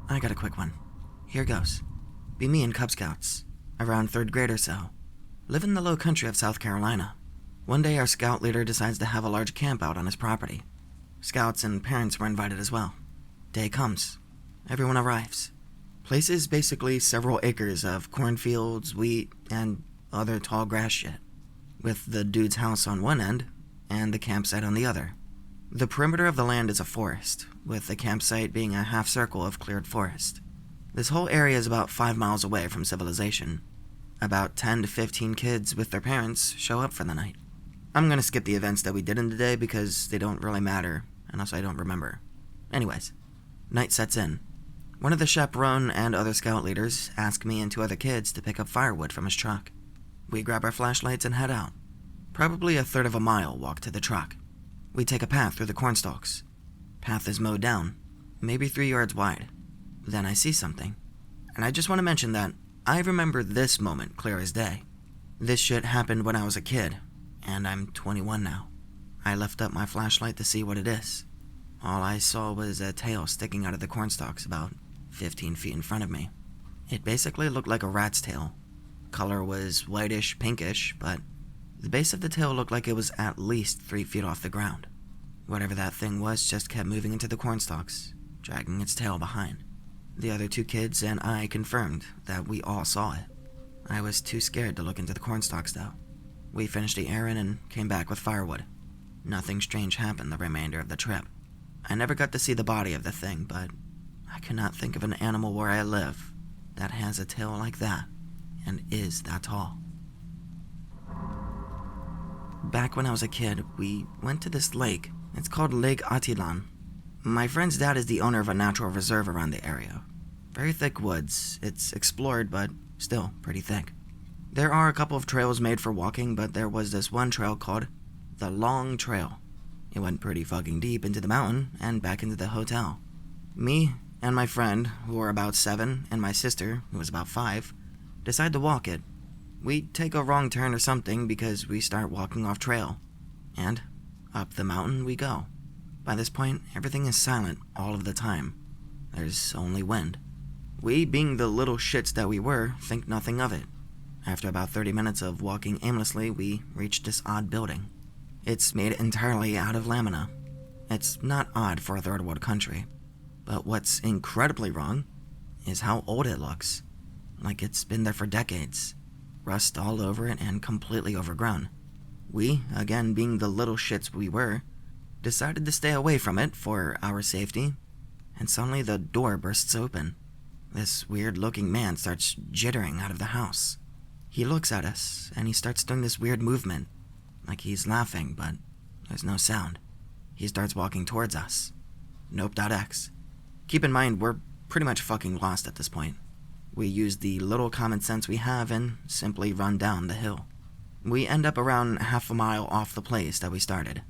I got a quick one. Here goes. Be me in Cub Scouts, around 3rd grade or so. Live in the low country of South Carolina. One day our scout leader decides to have a large camp out on his property. Scouts and parents were invited as well. Day comes. Everyone arrives. Place is basically several acres of cornfields, wheat, and other tall grass shit, with the dude's house on one end and the campsite on the other. The perimeter of the land is a forest, with the campsite being a half circle of cleared forest. This whole area is about 5 miles away from civilization. About 10 to 15 kids with their parents show up for the night. I'm gonna skip the events that we did in the day because they don't really matter, unless I don't remember. Anyways, night sets in. One of the chaperone and other scout leaders ask me and 2 other kids to pick up firewood from his truck. We grab our flashlights and head out. Probably a third of a mile walk to the truck. We take a path through the cornstalks. Path is mowed down, maybe 3 yards wide. Then I see something. And I just want to mention that I remember this moment clear as day. This shit happened when I was a kid, and I'm 21 now. I lift up my flashlight to see what it is. All I saw was a tail sticking out of the cornstalks about 15 feet in front of me. It basically looked like a rat's tail. Color was whitish, pinkish, but the base of the tail looked like it was at least 3 feet off the ground. Whatever that thing was just kept moving into the cornstalks, dragging its tail behind. The other 2 kids and I confirmed that we all saw it. I was too scared to look into the cornstalks though. We finished the errand and came back with firewood. Nothing strange happened the remainder of the trip. I never got to see the body of the thing, but I could not think of an animal where I live that has a tail like that and is that tall. Back when I was a kid, we went to this lake. It's called Lake Atilan. My friend's dad is the owner of a natural reserve around the area. Very thick woods. It's explored, but still pretty thick. There are a couple of trails made for walking, but there was this one trail called the Long Trail. It went pretty fucking deep into the mountain and back into the hotel. Me and my friend, who were about 7, and my sister, who was about 5, decide to walk it. We take a wrong turn or something because we start walking off trail. And up the mountain we go. By this point, everything is silent all of the time. There's only wind. We, being the little shits that we were, think nothing of it. After about 30 minutes of walking aimlessly, we reach this odd building. It's made entirely out of lamina. It's not odd for a third world country. But what's incredibly wrong is how old it looks. Like it's been there for decades. Rust all over it and completely overgrown. We, again being the little shits we were, decided to stay away from it for our safety, and suddenly the door bursts open. This weird-looking man starts jittering out of the house. He looks at us, and he starts doing this weird movement, like he's laughing, but there's no sound. He starts walking towards us. Nope.x. Keep in mind, we're pretty much fucking lost at this point. We use the little common sense we have and simply run down the hill. We end up around half a mile off the place that we started.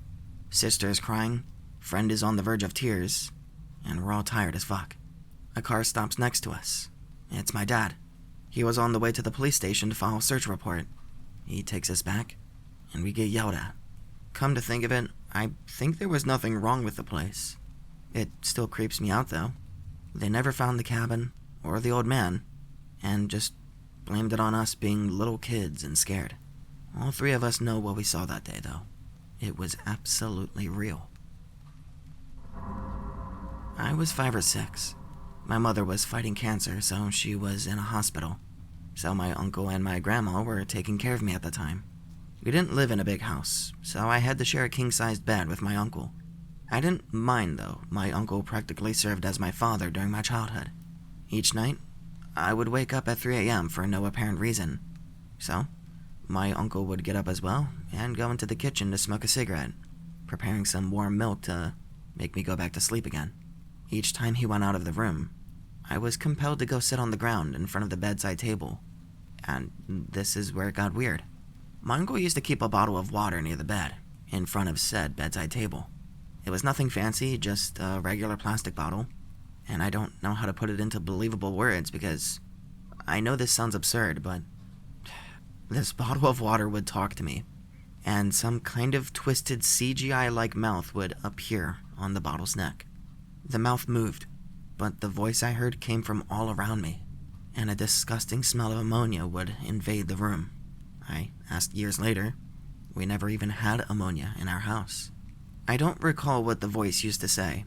Sister is crying, friend is on the verge of tears, and we're all tired as fuck. A car stops next to us. It's my dad. He was on the way to the police station to file a search report. He takes us back, and we get yelled at. Come to think of it, I think there was nothing wrong with the place. It still creeps me out though. They never found the cabin, or the old man, and just blamed it on us being little kids and scared. All 3 of us know what we saw that day though. It was absolutely real. I was 5 or 6. My mother was fighting cancer, so she was in a hospital. So my uncle and my grandma were taking care of me at the time. We didn't live in a big house, so I had to share a king-sized bed with my uncle. I didn't mind though. My uncle practically served as my father during my childhood. Each night, I would wake up at 3 a.m. for no apparent reason. So, my uncle would get up as well and go into the kitchen to smoke a cigarette, preparing some warm milk to make me go back to sleep again. Each time he went out of the room, I was compelled to go sit on the ground in front of the bedside table. And this is where it got weird. My uncle used to keep a bottle of water near the bed, in front of said bedside table. It was nothing fancy, just a regular plastic bottle. And I don't know how to put it into believable words because I know this sounds absurd, but this bottle of water would talk to me, and some kind of twisted CGI-like mouth would appear on the bottle's neck. The mouth moved, but the voice I heard came from all around me, and a disgusting smell of ammonia would invade the room. I asked years later. We never even had ammonia in our house. I don't recall what the voice used to say,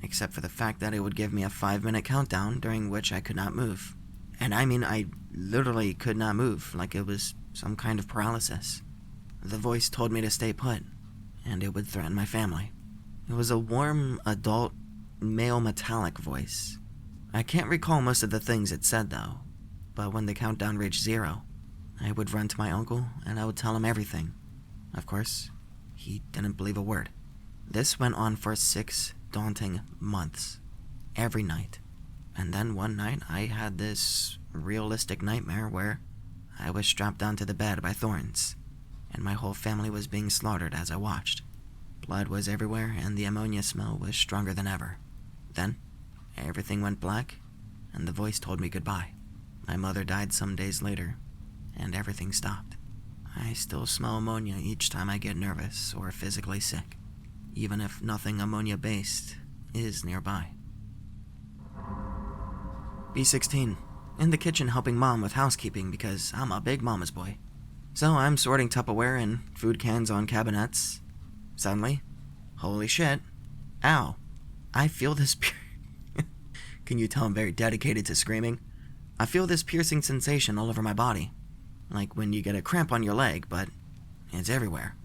except for the fact that it would give me a 5-minute countdown during which I could not move. And I mean, I literally could not move, like it was some kind of paralysis. The voice told me to stay put, and it would threaten my family. It was a warm, adult, male metallic voice. I can't recall most of the things it said, though, but when the countdown reached 0, I would run to my uncle and I would tell him everything. Of course, he didn't believe a word. This went on for 6 daunting months, every night. And then one night I had this realistic nightmare where I was strapped onto the bed by thorns, and my whole family was being slaughtered as I watched. Blood was everywhere, and the ammonia smell was stronger than ever. Then, everything went black, and the voice told me goodbye. My mother died some days later, and everything stopped. I still smell ammonia each time I get nervous or physically sick, even if nothing ammonia-based is nearby. B16. In the kitchen helping Mom with housekeeping because I'm a big mama's boy. So I'm sorting Tupperware and food cans on cabinets. Suddenly, holy shit, ow, I feel this Can you tell I'm very dedicated to screaming? I feel this piercing sensation all over my body. Like when you get a cramp on your leg, but it's everywhere.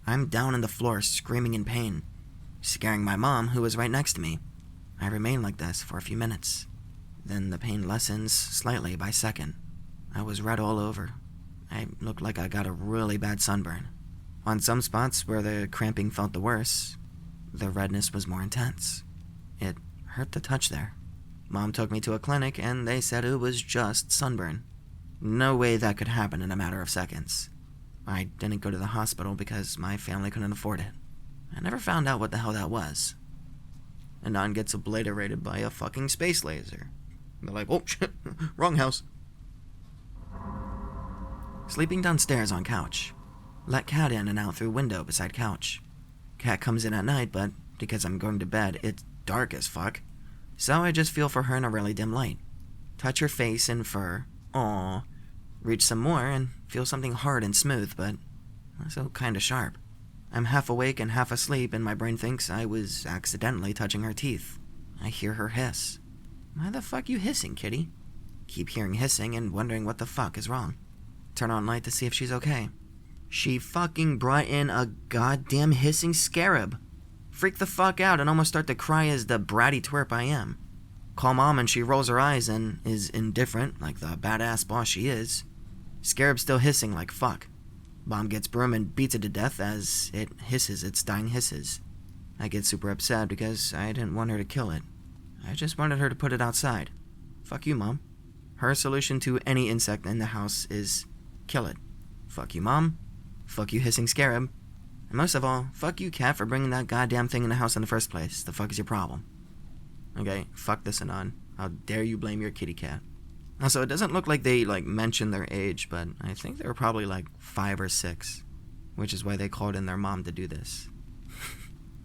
I'm down on the floor screaming in pain, scaring my mom, who was right next to me. I remain like this for a few minutes. Then the pain lessens slightly by second. I was red all over. I looked like I got a really bad sunburn. On some spots where the cramping felt the worst, the redness was more intense. It hurt to touch there. Mom took me to a clinic and they said it was just sunburn. No way that could happen in a matter of seconds. I didn't go to the hospital because my family couldn't afford it. I never found out what the hell that was. A nun gets obliterated by a fucking space laser. They're like, oh shit, wrong house. Sleeping downstairs on couch. Let cat in and out through window beside couch. Cat comes in at night, but because I'm going to bed, it's dark as fuck. So I just feel for her in a really dim light. Touch her face and fur. Aww. Reach some more and feel something hard and smooth, but also kinda sharp. I'm half awake and half asleep, and my brain thinks I was accidentally touching her teeth. I hear her hiss. Why the fuck you hissing, kitty? Keep hearing hissing and wondering what the fuck is wrong. Turn on light to see if she's okay. She fucking brought in a goddamn hissing scarab. Freak the fuck out and almost start to cry as the bratty twerp I am. Call Mom and she rolls her eyes and is indifferent, like the badass boss she is. Scarab still hissing like fuck. Mom gets broom and beats it to death as it hisses its dying hisses. I get super upset because I didn't want her to kill it. I just wanted her to put it outside. Fuck you, Mom. Her solution to any insect in the house is kill it. Fuck you, Mom. Fuck you, hissing scarab. And most of all, fuck you, cat, for bringing that goddamn thing in the house in the first place. The fuck is your problem? Okay, fuck this Anon. How dare you blame your kitty cat? Also, it doesn't look like they, mention their age, but I think they were probably, 5 or 6. Which is why they called in their mom to do this.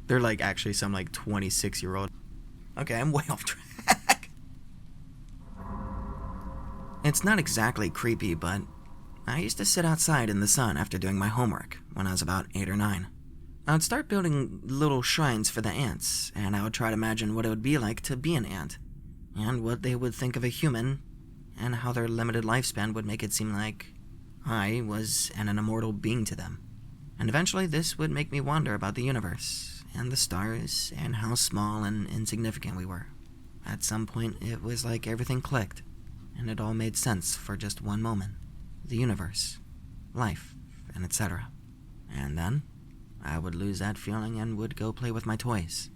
They're, actually some, 26-year-old. Okay, I'm way off track. It's not exactly creepy, but I used to sit outside in the sun after doing my homework when I was about 8 or 9. I would start building little shrines for the ants, and I would try to imagine what it would be like to be an ant, and what they would think of a human, and how their limited lifespan would make it seem like I was an immortal being to them. And eventually this would make me wonder about the universe, and the stars, and how small and insignificant we were. At some point, it was like everything clicked, and it all made sense for just one moment. The universe, life, and etc. And then, I would lose that feeling and would go play with my toys.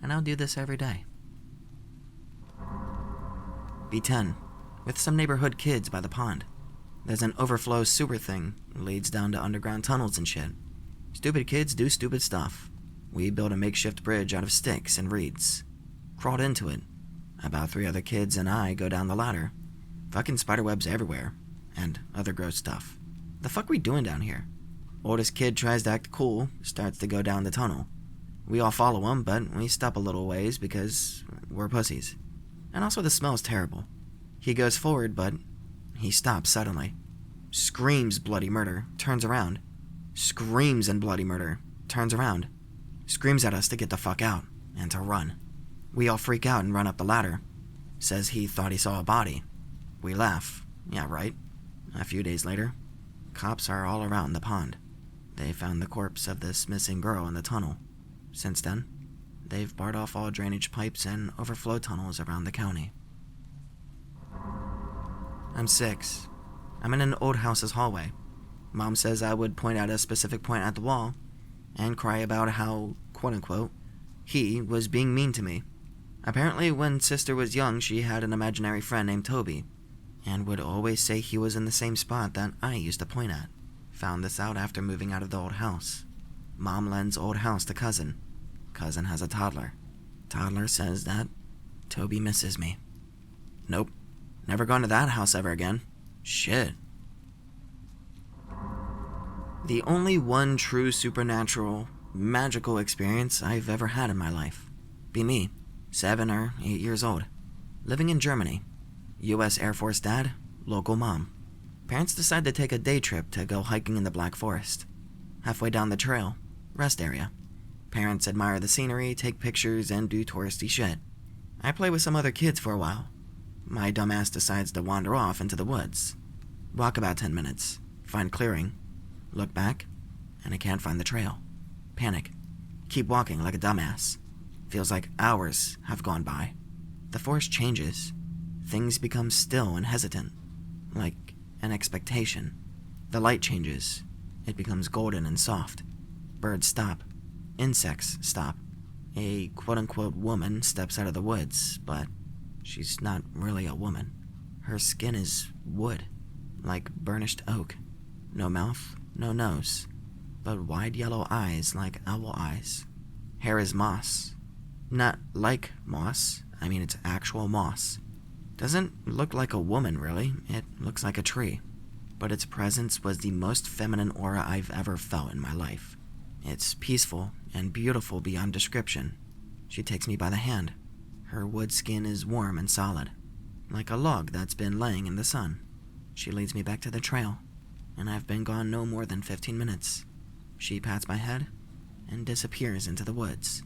And I'll do this every day. B10. With some neighborhood kids by the pond. There's an overflow sewer thing, leads down to underground tunnels and shit. Stupid kids do stupid stuff. We built a makeshift bridge out of sticks and reeds. Crawled into it. About 3 other kids and I go down the ladder. Fucking spiderwebs everywhere. And other gross stuff. The fuck we doing down here? Oldest kid tries to act cool, starts to go down the tunnel. We all follow him, but we stop a little ways because we're pussies. And also the smell is terrible. He goes forward, but he stops suddenly. Screams bloody murder, turns around. Screams and bloody murder, turns around. Screams at us to get the fuck out and to run. We all freak out and run up the ladder. Says he thought he saw a body. We laugh. Yeah, right. A few days later, cops are all around the pond. They found the corpse of this missing girl in the tunnel. Since then, they've barred off all drainage pipes and overflow tunnels around the county. I'm 6. I'm in an old house's hallway. Mom says I would point at a specific point at the wall and cry about how, quote-unquote, he was being mean to me. Apparently, when sister was young, she had an imaginary friend named Toby, and would always say he was in the same spot that I used to point at. Found this out after moving out of the old house. Mom lends old house to cousin. Cousin has a toddler. Toddler says that Toby misses me. Nope. Never gone to that house ever again. Shit. The only one true supernatural, magical experience I've ever had in my life. Be me, 7 or 8 years old. Living in Germany. U.S. Air Force dad, local mom. Parents decide to take a day trip to go hiking in the Black Forest. Halfway down the trail, rest area. Parents admire the scenery, take pictures, and do touristy shit. I play with some other kids for a while. My dumbass decides to wander off into the woods. Walk about 10 minutes, find clearing, look back, and I can't find the trail. Panic. Keep walking like a dumbass. Feels like hours have gone by. The forest changes. Things become still and hesitant, like an expectation. The light changes. It becomes golden and soft. Birds stop. Insects stop. A quote-unquote woman steps out of the woods, but she's not really a woman. Her skin is wood, like burnished oak. No mouth, no nose, but wide yellow eyes like owl eyes. Hair is moss. Not like moss, I mean it's actual moss. Doesn't look like a woman, really. It looks like a tree. But its presence was the most feminine aura I've ever felt in my life. It's peaceful and beautiful beyond description. She takes me by the hand. Her wood skin is warm and solid, like a log that's been laying in the sun. She leads me back to the trail, and I've been gone no more than 15 minutes. She pats my head and disappears into the woods.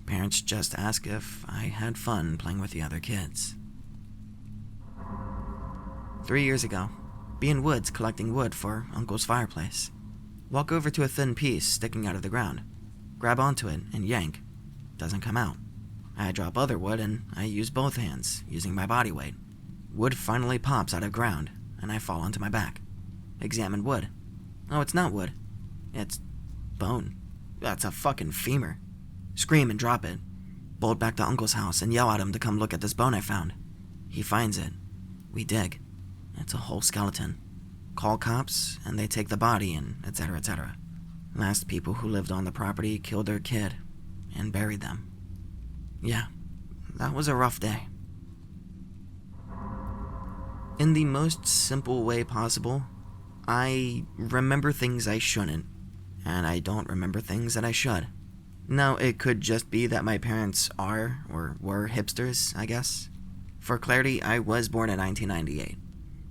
Parents just ask if I had fun playing with the other kids. 3 years ago, be in woods collecting wood for Uncle's fireplace. Walk over to a thin piece sticking out of the ground. Grab onto it and yank. Doesn't come out. I drop other wood and I use both hands, using my body weight. Wood finally pops out of ground, and I fall onto my back. Examine wood. Oh, it's not wood. It's bone. That's a fucking femur. Scream and drop it. Bolt back to Uncle's house and yell at him to come look at this bone I found. He finds it. We dig. It's a whole skeleton. Call cops, and they take the body and etc., etc. Last people who lived on the property killed their kid and buried them. Yeah, that was a rough day. In the most simple way possible, I remember things I shouldn't, and I don't remember things that I should. Now, it could just be that my parents are, or were, hipsters, I guess. For clarity, I was born in 1998.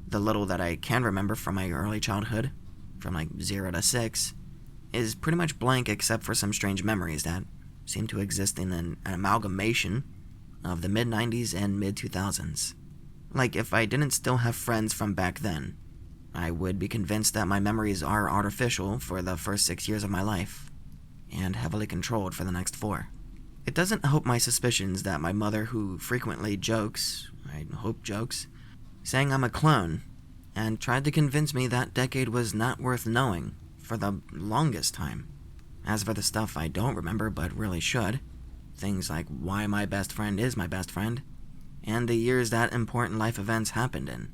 The little that I can remember from my early childhood, from like 0 to 6, is pretty much blank except for some strange memories that seem to exist in an amalgamation of the mid-90s and mid-2000s. Like, if I didn't still have friends from back then, I would be convinced that my memories are artificial for the first 6 years of my life, and heavily controlled for the next 4. It doesn't help my suspicions that my mother, who frequently jokes, I hope jokes, saying I'm a clone, and tried to convince me that decade was not worth knowing for the longest time. As for the stuff I don't remember but really should, things like why my best friend is my best friend, and the years that important life events happened in.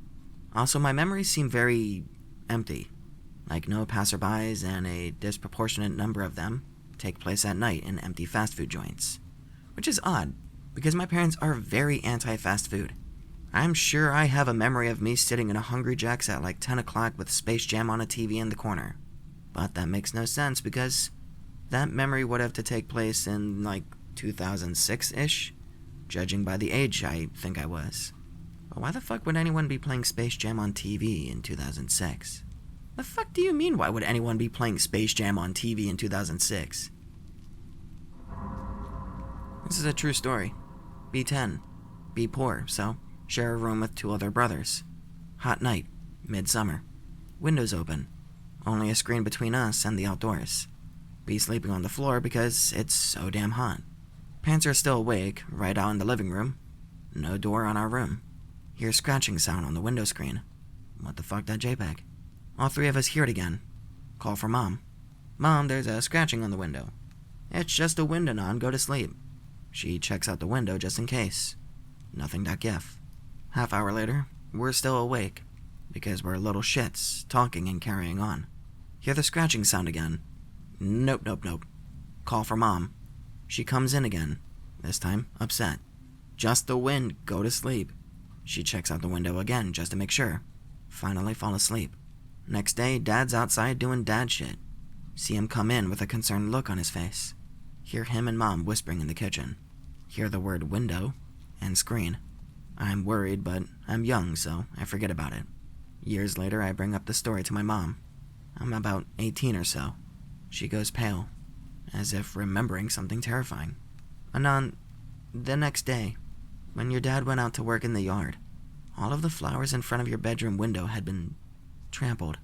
Also, my memories seem very empty, like no passerbys, and a disproportionate number of them take place at night in empty fast food joints. Which is odd, because my parents are very anti-fast food. I'm sure I have a memory of me sitting in a Hungry Jack's at like 10 o'clock with Space Jam on a TV in the corner. But that makes no sense because that memory would have to take place in like 2006-ish, judging by the age I think I was. But why the fuck would anyone be playing Space Jam on TV in 2006? The fuck do you mean, why would anyone be playing Space Jam on TV in 2006? This is a true story. Be 10. Be poor, so share a room with 2 other brothers. Hot night, midsummer. Windows open. Only a screen between us and the outdoors. Be sleeping on the floor because it's so damn hot. Parents are still awake, right out in the living room. No door on our room. Hear scratching sound on the window screen. What the fuck, that JPEG? All 3 of us hear it again. Call for Mom. Mom, there's a scratching on the window. It's just a window, non, go to sleep. She checks out the window just in case. Nothing.gif. Half hour later, we're still awake, because we're little shits, talking and carrying on. Hear the scratching sound again. Nope. Call for Mom. She comes in again, this time upset. Just the wind, go to sleep. She checks out the window again just to make sure. Finally fall asleep. Next day, Dad's outside doing dad shit. See him come in with a concerned look on his face. Hear him and Mom whispering in the kitchen. Hear the word window and screen. I'm worried, but I'm young, so I forget about it. Years later, I bring up the story to my mom. I'm about 18 or so. She goes pale, as if remembering something terrifying. Anon, the next day, when your dad went out to work in the yard, all of the flowers in front of your bedroom window had been trampled.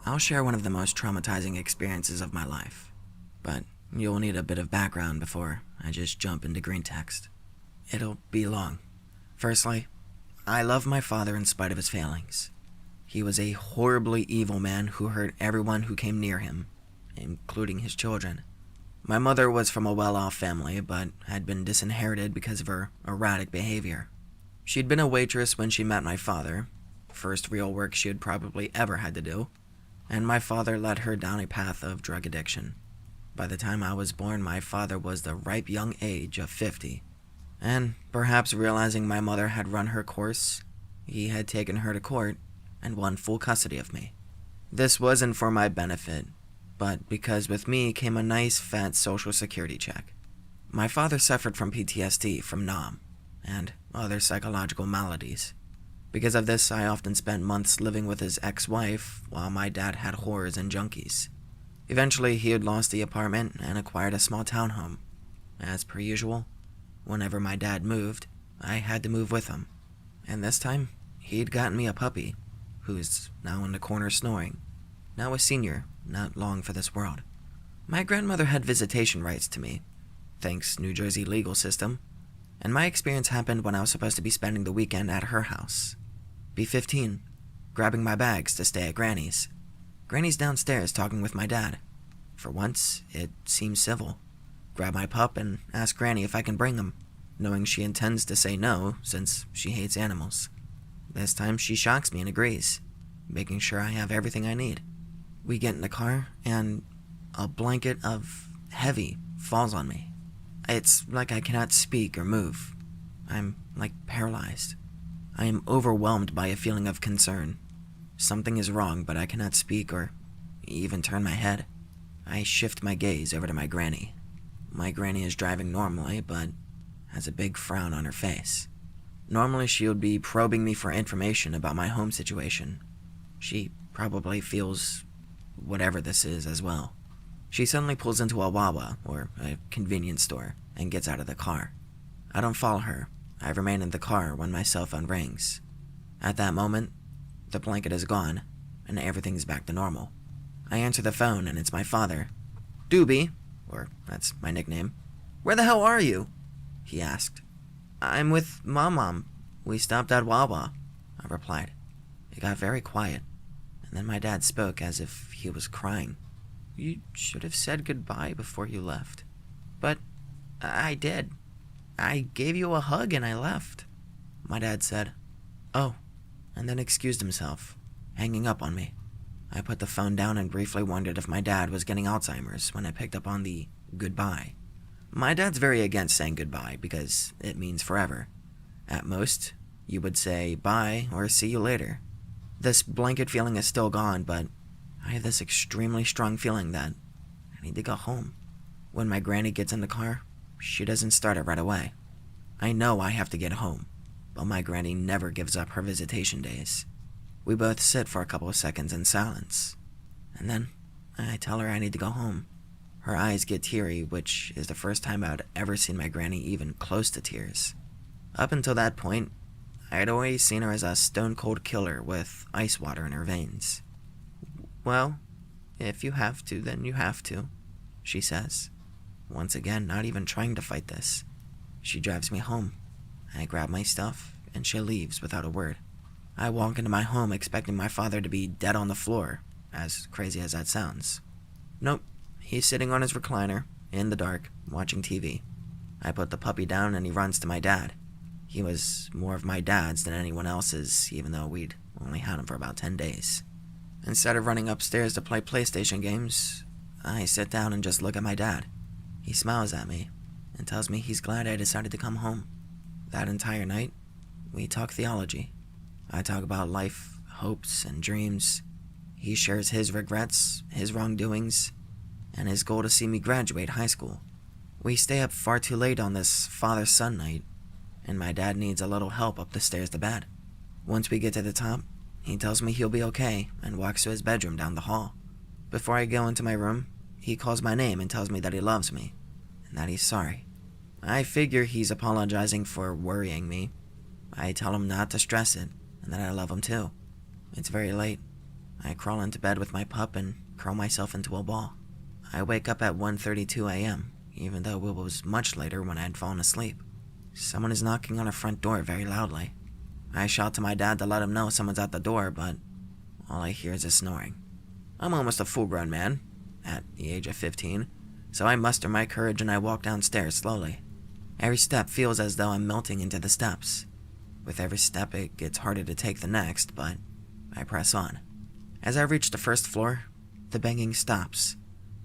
I'll share one of the most traumatizing experiences of my life, but you'll need a bit of background before I just jump into green text. It'll be long. Firstly, I love my father in spite of his failings. He was a horribly evil man who hurt everyone who came near him, including his children. My mother was from a well-off family, but had been disinherited because of her erratic behavior. She'd been a waitress when she met my father, first real work she had probably ever had to do, and my father led her down a path of drug addiction. By the time I was born, my father was the ripe young age of 50, and perhaps realizing my mother had run her course, he had taken her to court and won full custody of me. This wasn't for my benefit, but because with me came a nice fat social security check. My father suffered from PTSD from Nam and other psychological maladies. Because of this, I often spent months living with his ex-wife while my dad had whores and junkies. Eventually, he had lost the apartment and acquired a small townhome. As per usual, whenever my dad moved, I had to move with him. And this time, he'd gotten me a puppy, who's now in the corner snoring. Now a senior, not long for this world. My grandmother had visitation rights to me, thanks New Jersey legal system, and my experience happened when I was supposed to be spending the weekend at her house. Be 15, grabbing my bags to stay at Granny's. Granny's downstairs talking with my dad. For once, it seems civil. Grab my pup and ask Granny if I can bring him, knowing she intends to say no since she hates animals. This time she shocks me and agrees, making sure I have everything I need. We get in the car and a blanket of heavy falls on me. It's like I cannot speak or move. I'm like paralyzed. I am overwhelmed by a feeling of concern. Something is wrong, but I cannot speak or even turn my head. I shift my gaze over to my granny. My granny is driving normally, but has a big frown on her face. Normally she would be probing me for information about my home situation. She probably feels whatever this is as well. She suddenly pulls into a Wawa, or a convenience store, and gets out of the car. I don't follow her. I remain in the car when my cell phone rings. At that moment, the blanket is gone, and everything's back to normal. I answer the phone, and it's my father. Doobie, or that's my nickname. Where the hell are you? He asked. I'm with Mom. We stopped at Wawa, I replied. It got very quiet, and then my dad spoke as if he was crying. You should have said goodbye before you left. But I did. I gave you a hug and I left, my dad said. Oh, and then excused himself, hanging up on me. I put the phone down and briefly wondered if my dad was getting Alzheimer's when I picked up on the goodbye. My dad's very against saying goodbye because it means forever. At most, you would say bye or see you later. This blanket feeling is still gone, but I have this extremely strong feeling that I need to go home. When my granny gets in the car, she doesn't start it right away. I know I have to get home, but my granny never gives up her visitation days. We both sit for a couple of seconds in silence, and then I tell her I need to go home. Her eyes get teary, which is the first time I'd ever seen my granny even close to tears. Up until that point, I had always seen her as a stone-cold killer with ice water in her veins. Well, if you have to, then you have to, she says. Once again, not even trying to fight this. She drives me home. I grab my stuff, and she leaves without a word. I walk into my home expecting my father to be dead on the floor, as crazy as that sounds. Nope, he's sitting on his recliner, in the dark, watching TV. I put the puppy down and he runs to my dad. He was more of my dad's than anyone else's, even though we'd only had him for about 10 days. Instead of running upstairs to play PlayStation games, I sit down and just look at my dad. He smiles at me and tells me he's glad I decided to come home. That entire night, we talk theology. I talk about life, hopes, and dreams. He shares his regrets, his wrongdoings, and his goal to see me graduate high school. We stay up far too late on this father-son night, and my dad needs a little help up the stairs to bed. Once we get to the top, he tells me he'll be okay and walks to his bedroom down the hall. Before I go into my room, he calls my name and tells me that he loves me, and that he's sorry. I figure he's apologizing for worrying me. I tell him not to stress it, and that I love him too. It's very late. I crawl into bed with my pup and curl myself into a ball. I wake up at 1:32 a.m., even though it was much later when I had fallen asleep. Someone is knocking on our front door very loudly. I shout to my dad to let him know someone's at the door, but all I hear is a snoring. I'm almost a full-grown man, at the age of 15, so I muster my courage and I walk downstairs slowly. Every step feels as though I'm melting into the steps. With every step, it gets harder to take the next, but I press on. As I reach the first floor, the banging stops.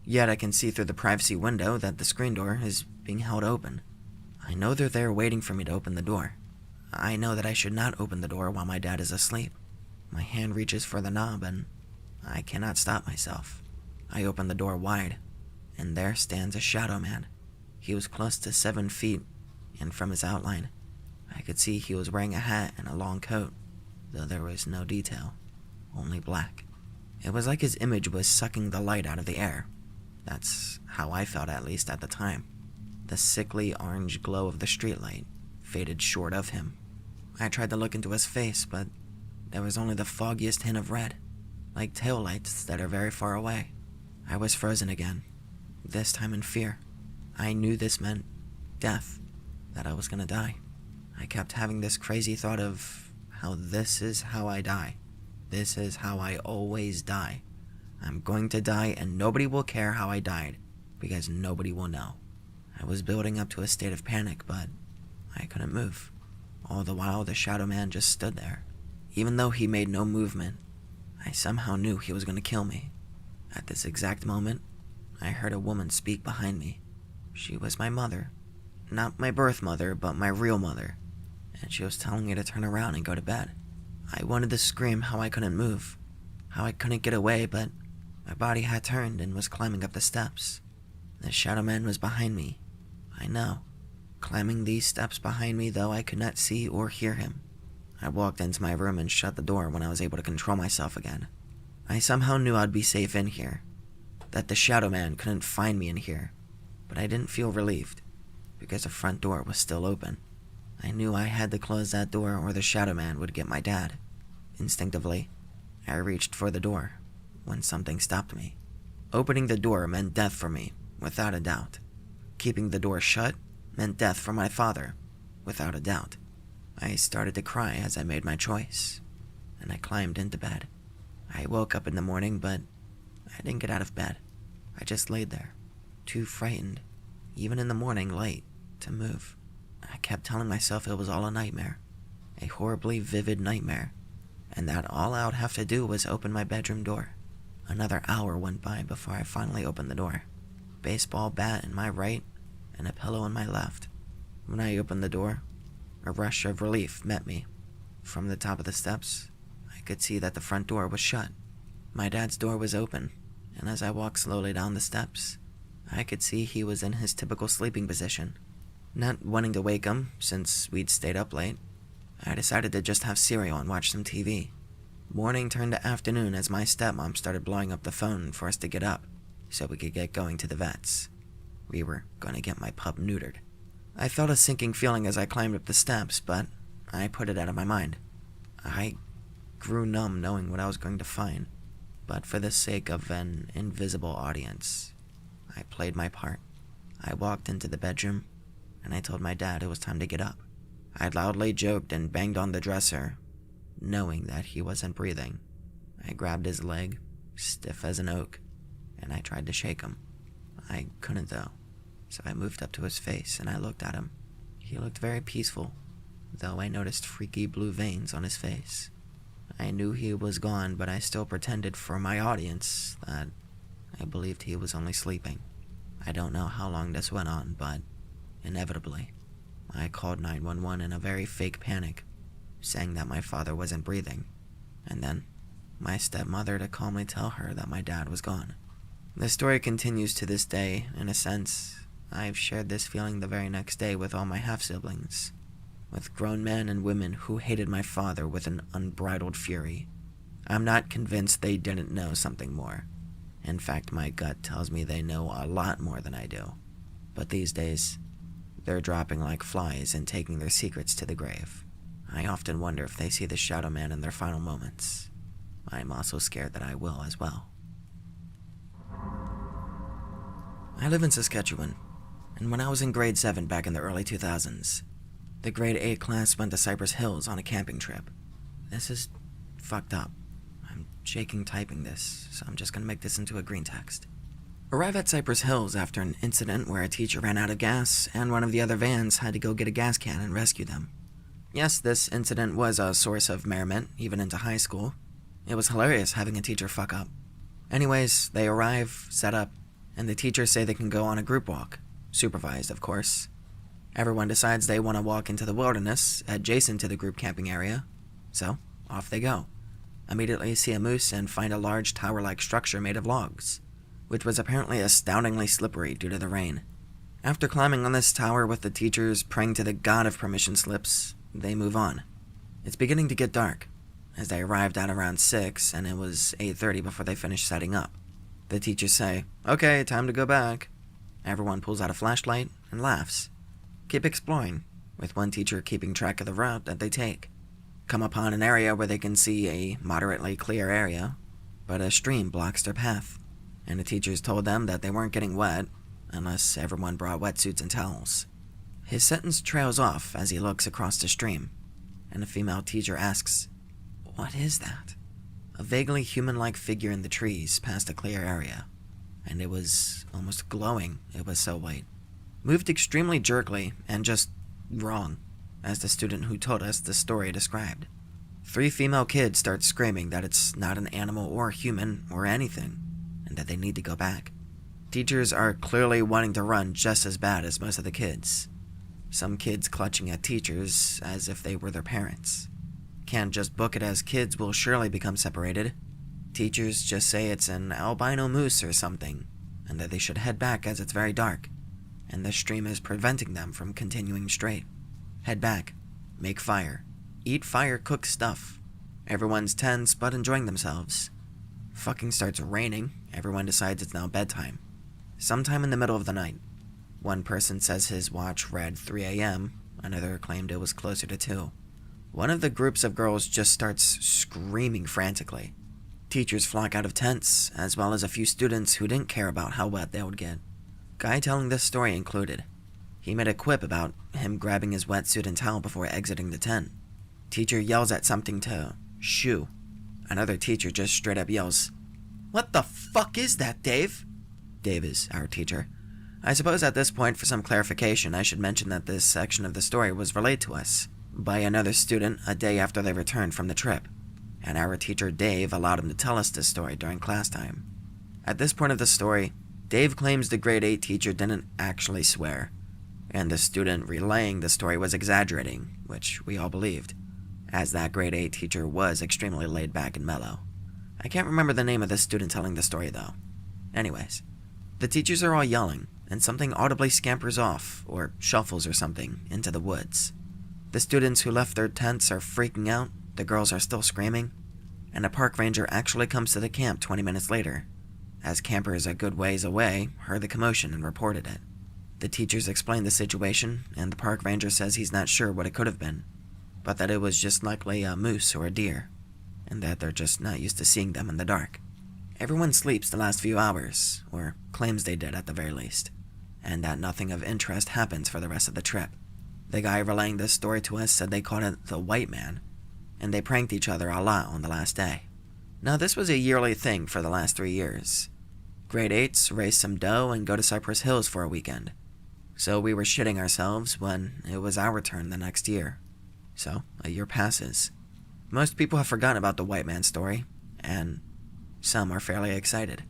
Yet I can see through the privacy window that the screen door is being held open. I know they're there waiting for me to open the door. I know that I should not open the door while my dad is asleep. My hand reaches for the knob and I cannot stop myself. I open the door wide, and there stands a shadow man. He was close to 7 feet, and from his outline, I could see he was wearing a hat and a long coat, though there was no detail, only black. It was like his image was sucking the light out of the air. That's how I felt, at least at the time. The sickly orange glow of the streetlight faded short of him. I tried to look into his face, but there was only the foggiest hint of red, like taillights that are very far away. I was frozen again, this time in fear. I knew this meant death, that I was gonna die. I kept having this crazy thought of how this is how I die. This is how I always die. I'm going to die and nobody will care how I died, because nobody will know. I was building up to a state of panic, but I couldn't move. All the while, the shadow man just stood there. Even though he made no movement, I somehow knew he was going to kill me. At this exact moment, I heard a woman speak behind me. She was my mother. Not my birth mother, but my real mother. And she was telling me to turn around and go to bed. I wanted to scream how I couldn't move, how I couldn't get away, but my body had turned and was climbing up the steps. The shadow man was behind me. I know. Climbing these steps behind me, though I could not see or hear him. I walked into my room and shut the door when I was able to control myself again. I somehow knew I'd be safe in here, that the shadow man couldn't find me in here, but I didn't feel relieved, because the front door was still open. I knew I had to close that door or the shadow man would get my dad. Instinctively, I reached for the door when something stopped me. Opening the door meant death for me, without a doubt. Keeping the door shut meant death for my father, without a doubt. I started to cry as I made my choice, and I climbed into bed. I woke up in the morning, but I didn't get out of bed. I just laid there, too frightened, even in the morning late, to move. I kept telling myself it was all a nightmare, a horribly vivid nightmare, and that all I would have to do was open my bedroom door. Another hour went by before I finally opened the door. Baseball bat in my right and a pillow in my left. When I opened the door, a rush of relief met me. From the top of the steps, I could see that the front door was shut. My dad's door was open, and as I walked slowly down the steps, I could see he was in his typical sleeping position. Not wanting to wake him, since we'd stayed up late, I decided to just have cereal and watch some TV. Morning turned to afternoon as my stepmom started blowing up the phone for us to get up, so we could get going to the vets. We were going to get my pup neutered. I felt a sinking feeling as I climbed up the steps, but I put it out of my mind. I grew numb knowing what I was going to find, but for the sake of an invisible audience, I played my part. I walked into the bedroom, and I told my dad it was time to get up. I loudly joked and banged on the dresser, knowing that he wasn't breathing. I grabbed his leg, stiff as an oak, and I tried to shake him. I couldn't though, so I moved up to his face and I looked at him. He looked very peaceful, though I noticed freaky blue veins on his face. I knew he was gone, but I still pretended for my audience that I believed he was only sleeping. I don't know how long this went on, but inevitably, I called 911 in a very fake panic, saying that my father wasn't breathing, and then my stepmother to calmly tell her that my dad was gone. The story continues to this day. In a sense, I've shared this feeling the very next day with all my half-siblings, with grown men and women who hated my father with an unbridled fury. I'm not convinced they didn't know something more. In fact, my gut tells me they know a lot more than I do. But these days, they're dropping like flies and taking their secrets to the grave. I often wonder if they see the Shadow Man in their final moments. I'm also scared that I will as well. I live in Saskatchewan, and when I was in grade 7 back in the early 2000s, the grade 8 class went to Cypress Hills on a camping trip. This is fucked up. I'm shaking typing this, so I'm just gonna make this into a green text. Arrive at Cypress Hills after an incident where a teacher ran out of gas and one of the other vans had to go get a gas can and rescue them. Yes, this incident was a source of merriment, even into high school. It was hilarious having a teacher fuck up. Anyways, they arrive, set up, and the teachers say they can go on a group walk. Supervised, of course. Everyone decides they want to walk into the wilderness adjacent to the group camping area, so off they go. Immediately see a moose and find a large tower-like structure made of logs, which was apparently astoundingly slippery due to the rain. After climbing on this tower with the teachers praying to the god of permission slips, they move on. It's beginning to get dark, as they arrived at around 6 and it was 8:30 before they finished setting up. The teachers say, "Okay, time to go back." Everyone pulls out a flashlight and laughs. Keep exploring, with one teacher keeping track of the route that they take. Come upon an area where they can see a moderately clear area, but a stream blocks their path, and the teachers told them that they weren't getting wet unless everyone brought wetsuits and towels. His sentence trails off as he looks across the stream, and a female teacher asks, "What is that?" A vaguely human-like figure in the trees past a clear area, and it was almost glowing, it was so white. Moved extremely jerkily and just wrong, as the student who told us the story described. 3 female kids start screaming that it's not an animal or human or anything, and that they need to go back. Teachers are clearly wanting to run just as bad as most of the kids. Some kids clutching at teachers as if they were their parents. Can't just book it as kids will surely become separated. Teachers just say it's an albino moose or something, and that they should head back as it's very dark, and the stream is preventing them from continuing straight. Head back, make fire, eat fire-cooked stuff. Everyone's tense but enjoying themselves. Fucking starts raining, everyone decides it's now bedtime. Sometime in the middle of the night, one person says his watch read 3 a.m., another claimed it was closer to 2. One of the groups of girls just starts screaming frantically. Teachers flock out of tents, as well as a few students who didn't care about how wet they would get. Guy telling this story included. He made a quip about him grabbing his wetsuit and towel before exiting the tent. Teacher yells at something to shoo. Another teacher just straight up yells, "What the fuck is that, Dave?" Dave is our teacher. I suppose at this point, for some clarification, I should mention that this section of the story was relayed to us by another student a day after they returned from the trip, and our teacher Dave allowed him to tell us this story during class time. At this point of the story, Dave claims the grade 8 teacher didn't actually swear, and the student relaying the story was exaggerating, which we all believed, as that grade 8 teacher was extremely laid back and mellow. I can't remember the name of the student telling the story though. Anyways, the teachers are all yelling, and something audibly scampers off, or shuffles or something, into the woods. The students who left their tents are freaking out, the girls are still screaming, and a park ranger actually comes to the camp 20 minutes later, as campers a good ways away heard the commotion and reported it. The teachers explain the situation, and the park ranger says he's not sure what it could have been, but that it was just likely a moose or a deer, and that they're just not used to seeing them in the dark. Everyone sleeps the last few hours, or claims they did at the very least, and that nothing of interest happens for the rest of the trip. The guy relaying this story to us said they called it the White Man, and they pranked each other a lot on the last day. Now this was a yearly thing for the last 3 years. Grade 8s raise some dough and go to Cypress Hills for a weekend. So we were shitting ourselves when it was our turn the next year. So, a year passes. Most people have forgotten about the White Man story, and some are fairly excited.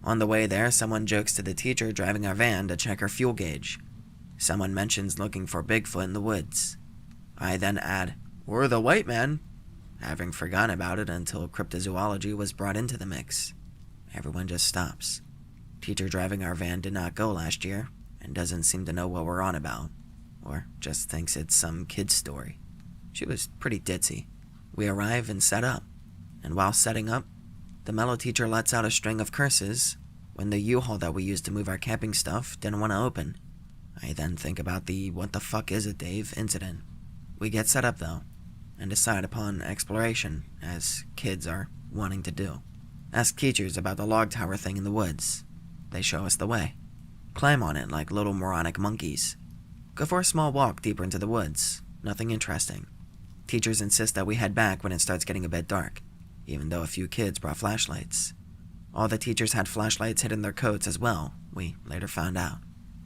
On the way there, someone jokes to the teacher driving our van to check her fuel gauge. Someone mentions looking for Bigfoot in the woods. I then add, "Or the White Man," having forgotten about it until cryptozoology was brought into the mix. Everyone just stops. Teacher driving our van did not go last year, and doesn't seem to know what we're on about, or just thinks it's some kid's story. She was pretty ditzy. We arrive and set up, and while setting up, the mellow teacher lets out a string of curses when the U-Haul that we used to move our camping stuff didn't want to open. I then think about the "what the fuck is it, Dave" incident. We get set up though, and decide upon exploration, as kids are wanting to do. Ask teachers about the log tower thing in the woods. They show us the way. Climb on it like little moronic monkeys. Go for a small walk deeper into the woods. Nothing interesting. Teachers insist that we head back when it starts getting a bit dark, even though a few kids brought flashlights. All the teachers had flashlights hidden in their coats as well, we later found out.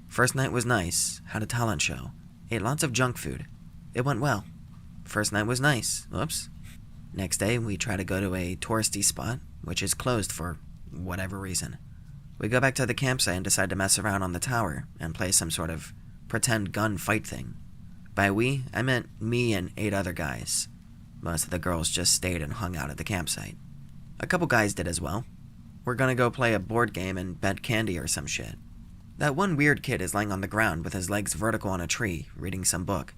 First night was nice, had a talent show, ate lots of junk food. It went well. First night was nice, oops. Next day, we try to go to a touristy spot, which is closed for whatever reason. We go back to the campsite and decide to mess around on the tower and play some sort of pretend gun fight thing. By we, I meant me and 8 other guys. Most of the girls just stayed and hung out at the campsite. A couple guys did as well. We're gonna go play a board game and bet candy or some shit. That one weird kid is laying on the ground with his legs vertical on a tree, reading some book.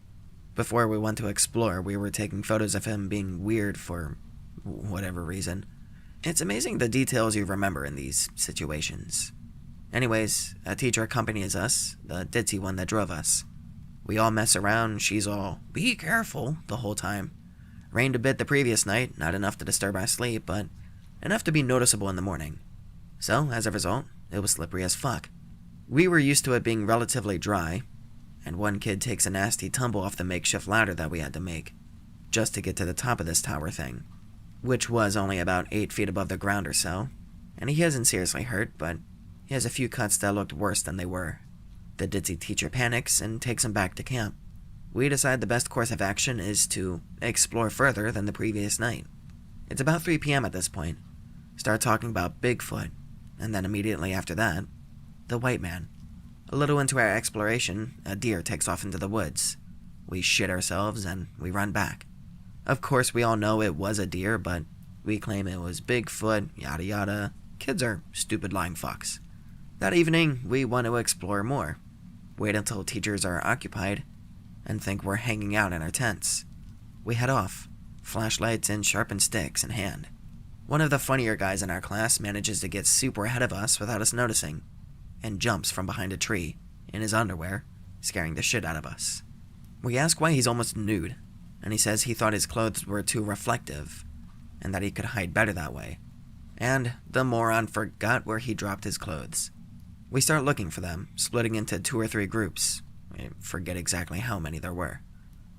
Before we went to explore, we were taking photos of him being weird for whatever reason. It's amazing the details you remember in these situations. Anyways, a teacher accompanies us, the ditzy one that drove us. We all mess around, she's all, "Be careful," the whole time. Rained a bit the previous night, not enough to disturb our sleep, but enough to be noticeable in the morning. So, as a result, it was slippery as fuck. We were used to it being relatively dry, and one kid takes a nasty tumble off the makeshift ladder that we had to make, just to get to the top of this tower thing, which was only about 8 feet above the ground or so, and he isn't seriously hurt, but he has a few cuts that looked worse than they were. The ditzy teacher panics and takes him back to camp. We decide the best course of action is to explore further than the previous night. It's about 3 p.m. at this point. Start talking about Bigfoot, and then immediately after that, the White Man. A little into our exploration, a deer takes off into the woods. We shit ourselves and we run back. Of course, we all know it was a deer, but we claim it was Bigfoot, yada yada. Kids are stupid lying fucks. That evening, we want to explore more. Wait until teachers are occupied, and think we're hanging out in our tents. We head off, flashlights and sharpened sticks in hand. One of the funnier guys in our class manages to get super ahead of us without us noticing, and jumps from behind a tree, in his underwear, scaring the shit out of us. We ask why he's almost nude, and he says he thought his clothes were too reflective, and that he could hide better that way. And the moron forgot where he dropped his clothes. We start looking for them, splitting into 2 or 3 groups. I forget exactly how many there were.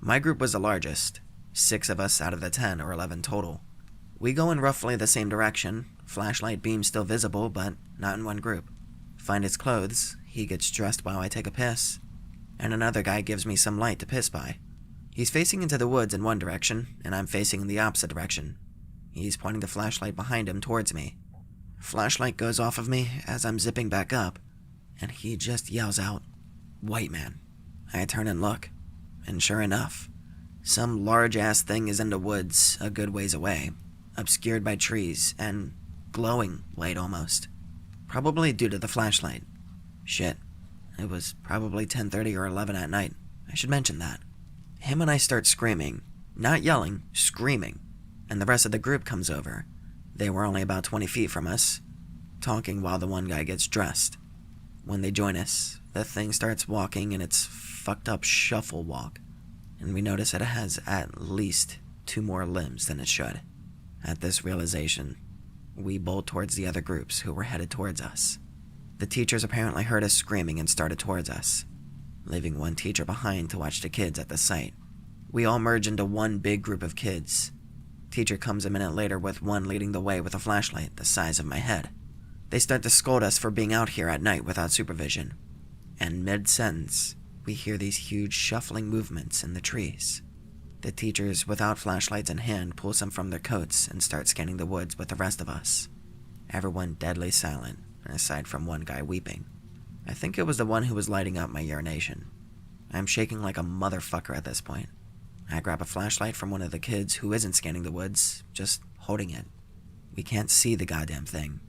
My group was the largest, 6 of us out of the 10 or 11 total. We go in roughly the same direction, flashlight beam still visible, but not in one group. Find his clothes, he gets dressed while I take a piss, and another guy gives me some light to piss by. He's facing into the woods in one direction, and I'm facing in the opposite direction. He's pointing the flashlight behind him towards me. Flashlight goes off of me as I'm zipping back up, and he just yells out, "White man." I turn and look, and sure enough, some large-ass thing is in the woods a good ways away, obscured by trees and glowing light almost. Probably due to the flashlight. Shit, it was probably 10:30 or 11 at night. I should mention that. Him and I start screaming. Not yelling, screaming. And the rest of the group comes over. They were only about 20 feet from us, talking while the one guy gets dressed. When they join us, the thing starts walking in its fucked up shuffle walk, and we notice that it has at least 2 more limbs than it should. At this realization, we bolt towards the other groups who were headed towards us. The teachers apparently heard us screaming and started towards us, leaving one teacher behind to watch the kids at the site. We all merge into one big group of kids. Teacher comes a minute later with one leading the way with a flashlight the size of my head. They start to scold us for being out here at night without supervision, and mid-sentence, we hear these huge shuffling movements in the trees. The teachers, without flashlights in hand, pull some from their coats and start scanning the woods with the rest of us. Everyone deadly silent, aside from one guy weeping. I think it was the one who was lighting up my urination. I'm shaking like a motherfucker at this point. I grab a flashlight from one of the kids who isn't scanning the woods, just holding it. We can't see the goddamn thing.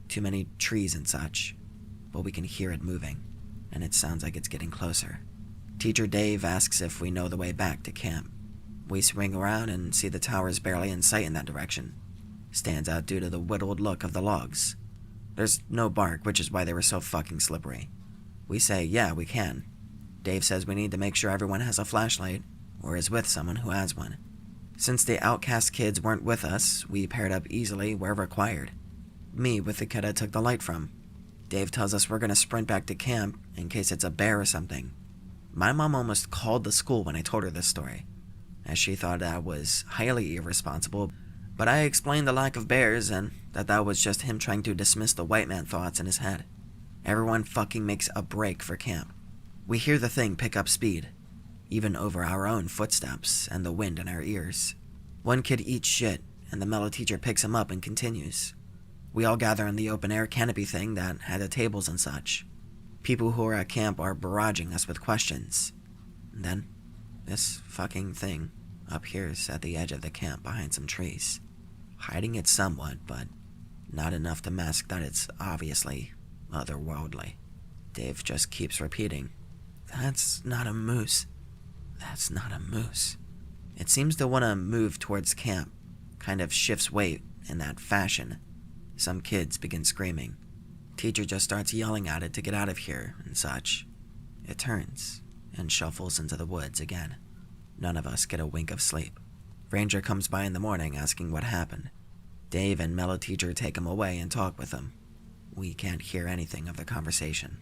Too many trees and such, but we can hear it moving, and it sounds like it's getting closer. Teacher Dave asks if we know the way back to camp. We swing around and see the towers barely in sight in that direction. Stands out due to the whittled look of the logs. There's no bark, which is why they were so fucking slippery. We say, yeah, we can. Dave says we need to make sure everyone has a flashlight, or is with someone who has one. Since the outcast kids weren't with us, we paired up easily where required. Me with the kid I took the light from. Dave tells us we're gonna sprint back to camp in case it's a bear or something. My mom almost called the school when I told her this story, as she thought that was highly irresponsible, but I explained the lack of bears and that was just him trying to dismiss the white man thoughts in his head. Everyone fucking makes a break for camp. We hear the thing pick up speed, even over our own footsteps and the wind in our ears. One kid eats shit, and the mellow teacher picks him up and continues. We all gather in the open-air canopy thing that had the tables and such. People who are at camp are barraging us with questions. And then, this fucking thing appears at the edge of the camp behind some trees, hiding it somewhat, but not enough to mask that it's obviously otherworldly. Dave just keeps repeating, "That's not a moose. That's not a moose." It seems to want to move towards camp, kind of shifts weight in that fashion. Some kids begin screaming. Teacher just starts yelling at it to get out of here and such. It turns and shuffles into the woods again. None of us get a wink of sleep. Ranger comes by in the morning asking what happened. Dave and mellow teacher take him away and talk with him. We can't hear anything of the conversation.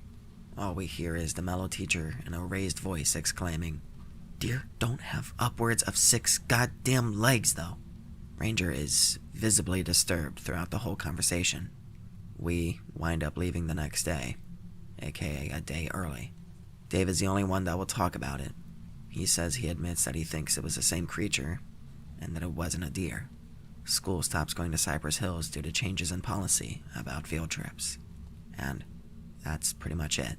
All we hear is the mellow teacher in a raised voice exclaiming, "Deer don't have upwards of 6 goddamn legs, though." Ranger is visibly disturbed throughout the whole conversation. We wind up leaving the next day, aka a day early. Dave is the only one that will talk about it. He says he admits that he thinks it was the same creature, and that it wasn't a deer. School stops going to Cypress Hills due to changes in policy about field trips. And that's pretty much it.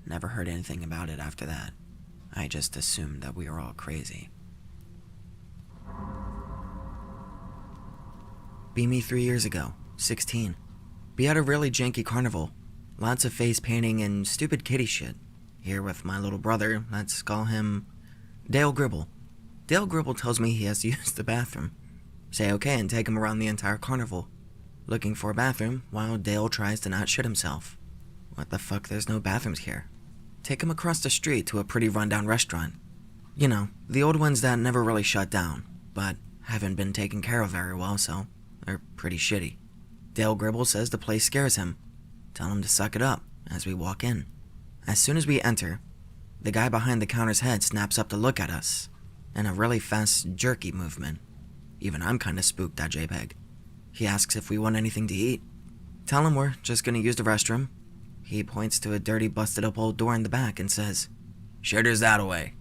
Never heard anything about it after that. I just assumed that we were all crazy. Be me 3 years ago, 16. Be at a really janky carnival. Lots of face painting and stupid kitty shit. Here with my little brother, let's call him Dale Gribble. Dale Gribble tells me he has to use the bathroom. Say okay and take him around the entire carnival, looking for a bathroom while Dale tries to not shit himself. What the fuck, there's no bathrooms here. Take him across the street to a pretty rundown restaurant. You know, the old ones that never really shut down, but haven't been taken care of very well, so they're pretty shitty. Dale Gribble says the place scares him. Tell him to suck it up as we walk in. As soon as we enter, the guy behind the counter's head snaps up to look at us, in a really fast, jerky movement. Even I'm kinda spooked at JPEG. He asks if we want anything to eat. Tell him we're just gonna use the restroom. He points to a dirty, busted-up old door in the back and says, "Shitter's that away."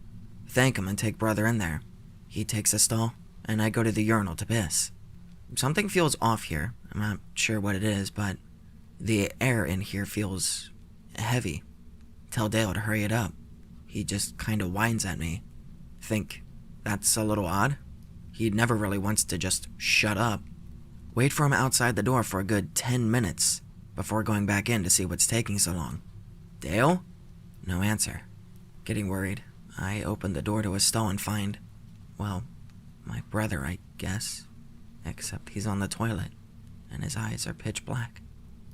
Thank him and take brother in there. He takes a stall, and I go to the urinal to piss. Something feels off here. I'm not sure what it is, but the air in here feels heavy. Tell Dale to hurry it up. He just kind of whines at me. Think that's a little odd? He never really wants to just shut up. Wait for him outside the door for a good 10 minutes before going back in to see what's taking so long. Dale? No answer. Getting worried, I open the door to his stall and find, well, my brother, I guess. Except he's on the toilet, and his eyes are pitch black.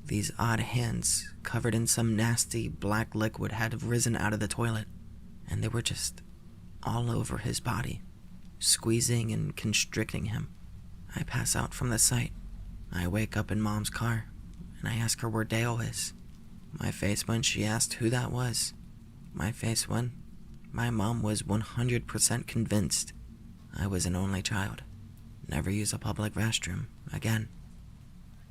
These odd hands, covered in some nasty black liquid, had risen out of the toilet, and they were just all over his body, squeezing and constricting him. I pass out from the sight. I wake up in Mom's car, and I ask her where Dale is. My face when she asked who that was. My face when my mom was 100% convinced I was an only child. Never use a public restroom again.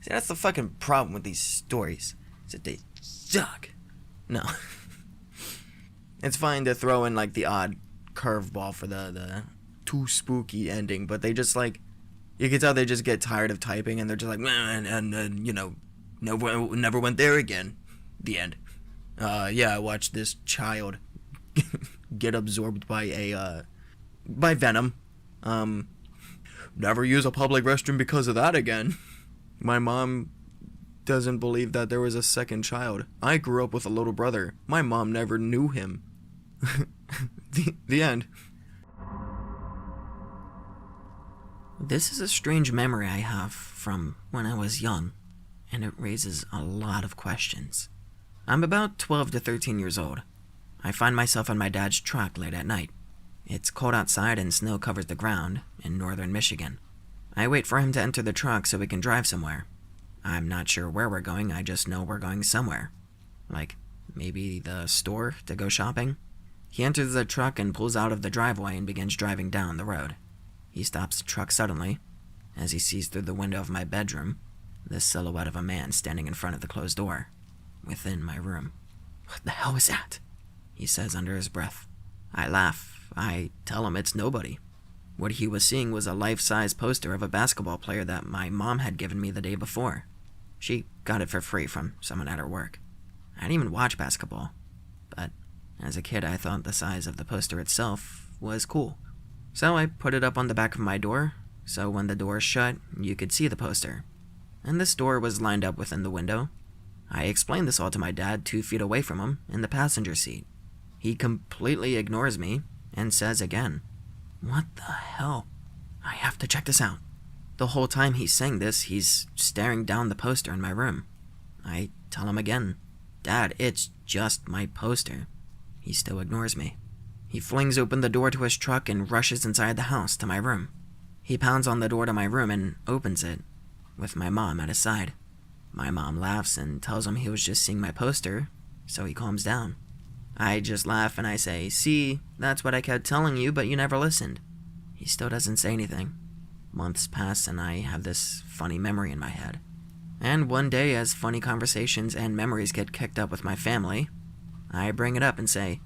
See, that's the fucking problem with these stories, is that they suck. No. It's fine to throw in, like, the odd curveball for the too spooky ending, but they just, like, you can tell they just get tired of typing, and they're just like, and you know, never went there again. The end. Yeah, I watched this child get absorbed by by venom. Never use a public restroom because of that again. My mom doesn't believe that there was a second child. I grew up with a little brother. My mom never knew him. The end. This is a strange memory I have from when I was young, and it raises a lot of questions. I'm about 12 to 13 years old. I find myself in my dad's truck late at night. It's cold outside and snow covers the ground in northern Michigan. I wait for him to enter the truck so we can drive somewhere. I'm not sure where we're going, I just know we're going somewhere. Like, maybe the store to go shopping? He enters the truck and pulls out of the driveway and begins driving down the road. He stops the truck suddenly, as he sees through the window of my bedroom the silhouette of a man standing in front of the closed door, within my room. "What the hell was that?" he says under his breath. I laugh. I tell him it's nobody. What he was seeing was a life-size poster of a basketball player that my mom had given me the day before. She got it for free from someone at her work. I didn't even watch basketball, but as a kid I thought the size of the poster itself was cool. So I put it up on the back of my door, so when the door shut, you could see the poster. And this door was lined up within the window. I explained this all to my dad 2 feet away from him, in the passenger seat. He completely ignores me, and says again, "What the hell? I have to check this out." The whole time he's saying this, he's staring down the poster in my room. I tell him again, "Dad, it's just my poster." He still ignores me. He flings open the door to his truck and rushes inside the house to my room. He pounds on the door to my room and opens it, with my mom at his side. My mom laughs and tells him he was just seeing my poster, so he calms down. I just laugh and I say, "See, that's what I kept telling you, but you never listened." He still doesn't say anything. Months pass and I have this funny memory in my head. And one day, as funny conversations and memories get kicked up with my family, I bring it up and say,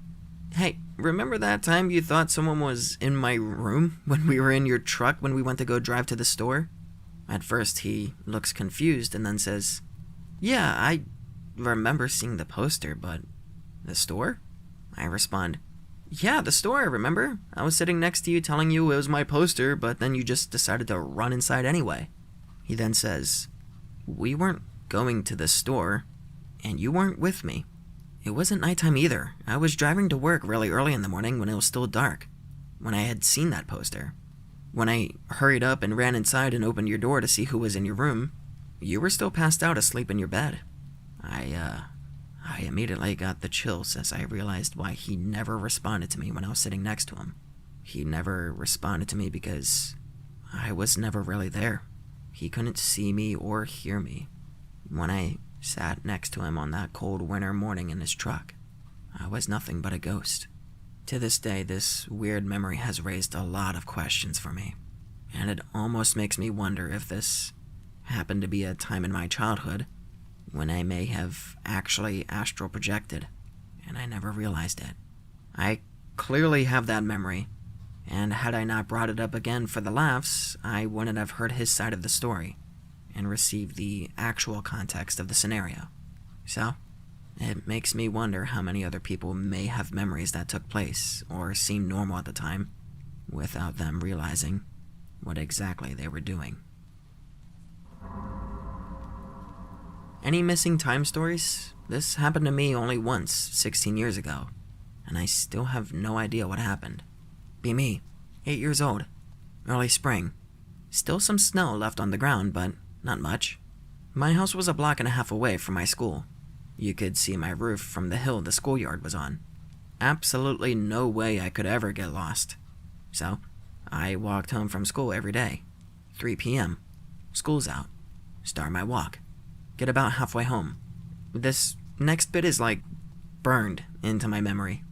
"Hey, remember that time you thought someone was in my room when we were in your truck when we went to go drive to the store?" At first he looks confused and then says, "Yeah, I remember seeing the poster, but the store?" I respond, "Yeah, the store, remember? I was sitting next to you telling you it was my poster, but then you just decided to run inside anyway." He then says, "We weren't going to the store, and you weren't with me. It wasn't nighttime either. I was driving to work really early in the morning when it was still dark, when I had seen that poster. When I hurried up and ran inside and opened your door to see who was in your room, you were still passed out asleep in your bed." I immediately got the chills as I realized why he never responded to me when I was sitting next to him. He never responded to me because I was never really there. He couldn't see me or hear me. When I sat next to him on that cold winter morning in his truck, I was nothing but a ghost. To this day, this weird memory has raised a lot of questions for me, and it almost makes me wonder if this happened to be a time in my childhood when I may have actually astral projected, and I never realized it. I clearly have that memory, and had I not brought it up again for the laughs, I wouldn't have heard his side of the story and received the actual context of the scenario. So, it makes me wonder how many other people may have memories that took place or seemed normal at the time without them realizing what exactly they were doing. Any missing time stories? This happened to me only once, 16 years ago, and I still have no idea what happened. Be me, 8 years old, early spring. Still some snow left on the ground, but not much. My house was a block and a half away from my school. You could see my roof from the hill the schoolyard was on. Absolutely no way I could ever get lost. So, I walked home from school every day. 3 p.m. School's out. Start my walk. Get about halfway home. This next bit is like burned into my memory.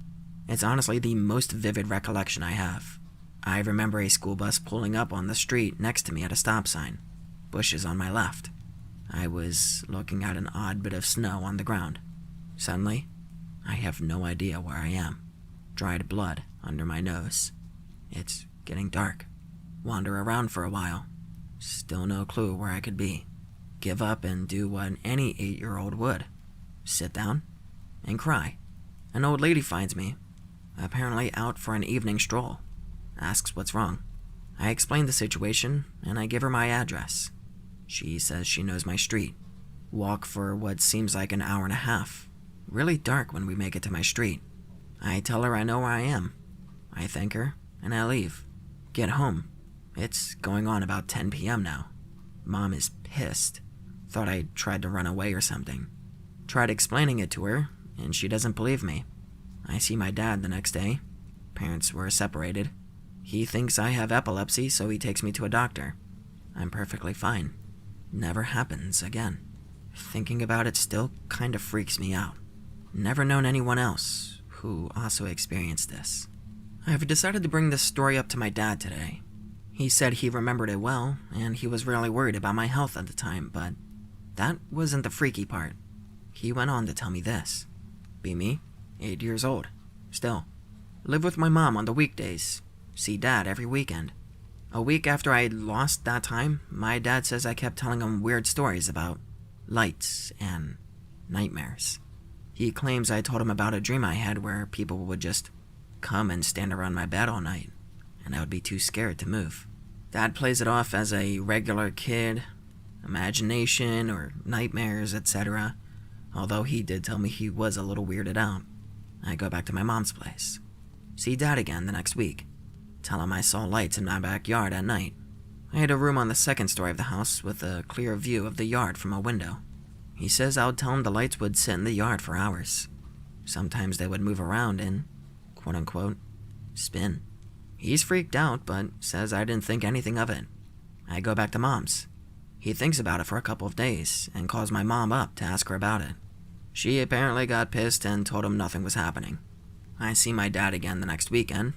It's honestly the most vivid recollection I have. I remember a school bus pulling up on the street next to me at a stop sign. Bushes on my left. I was looking at an odd bit of snow on the ground. Suddenly, I have no idea where I am. Dried blood under my nose. It's getting dark. Wander around for a while. Still no clue where I could be. Give up and do what any 8-year-old would. Sit down and cry. An old lady finds me, apparently out for an evening stroll. Asks what's wrong. I explain the situation, and I give her my address. She says she knows my street. Walk for what seems like an hour and a half. Really dark when we make it to my street. I tell her I know where I am. I thank her, and I leave. Get home. It's going on about 10 p.m. now. Mom is pissed. Thought I tried to run away or something. Tried explaining it to her, and she doesn't believe me. I see my dad the next day. Parents were separated. He thinks I have epilepsy, so he takes me to a doctor. I'm perfectly fine. Never happens again. Thinking about it still kind of freaks me out. Never known anyone else who also experienced this. I've decided to bring this story up to my dad today. He said he remembered it well, and he was really worried about my health at the time, but that wasn't the freaky part. He went on to tell me this. Be me, 8 years old. Still. Live with my mom on the weekdays. See dad every weekend. A week after I lost that time, my dad says I kept telling him weird stories about lights and nightmares. He claims I told him about a dream I had where people would just come and stand around my bed all night, and I would be too scared to move. Dad plays it off as a regular kid, imagination or nightmares, etc., although he did tell me he was a little weirded out. I go back to my mom's place. See dad again the next week. Tell him I saw lights in my backyard at night. I had a room on the second story of the house with a clear view of the yard from a window. He says I would tell him the lights would sit in the yard for hours. Sometimes they would move around and, quote-unquote, spin. He's freaked out, but says I didn't think anything of it. I go back to mom's. He thinks about it for a couple of days and calls my mom up to ask her about it. She apparently got pissed and told him nothing was happening. I see my dad again the next weekend.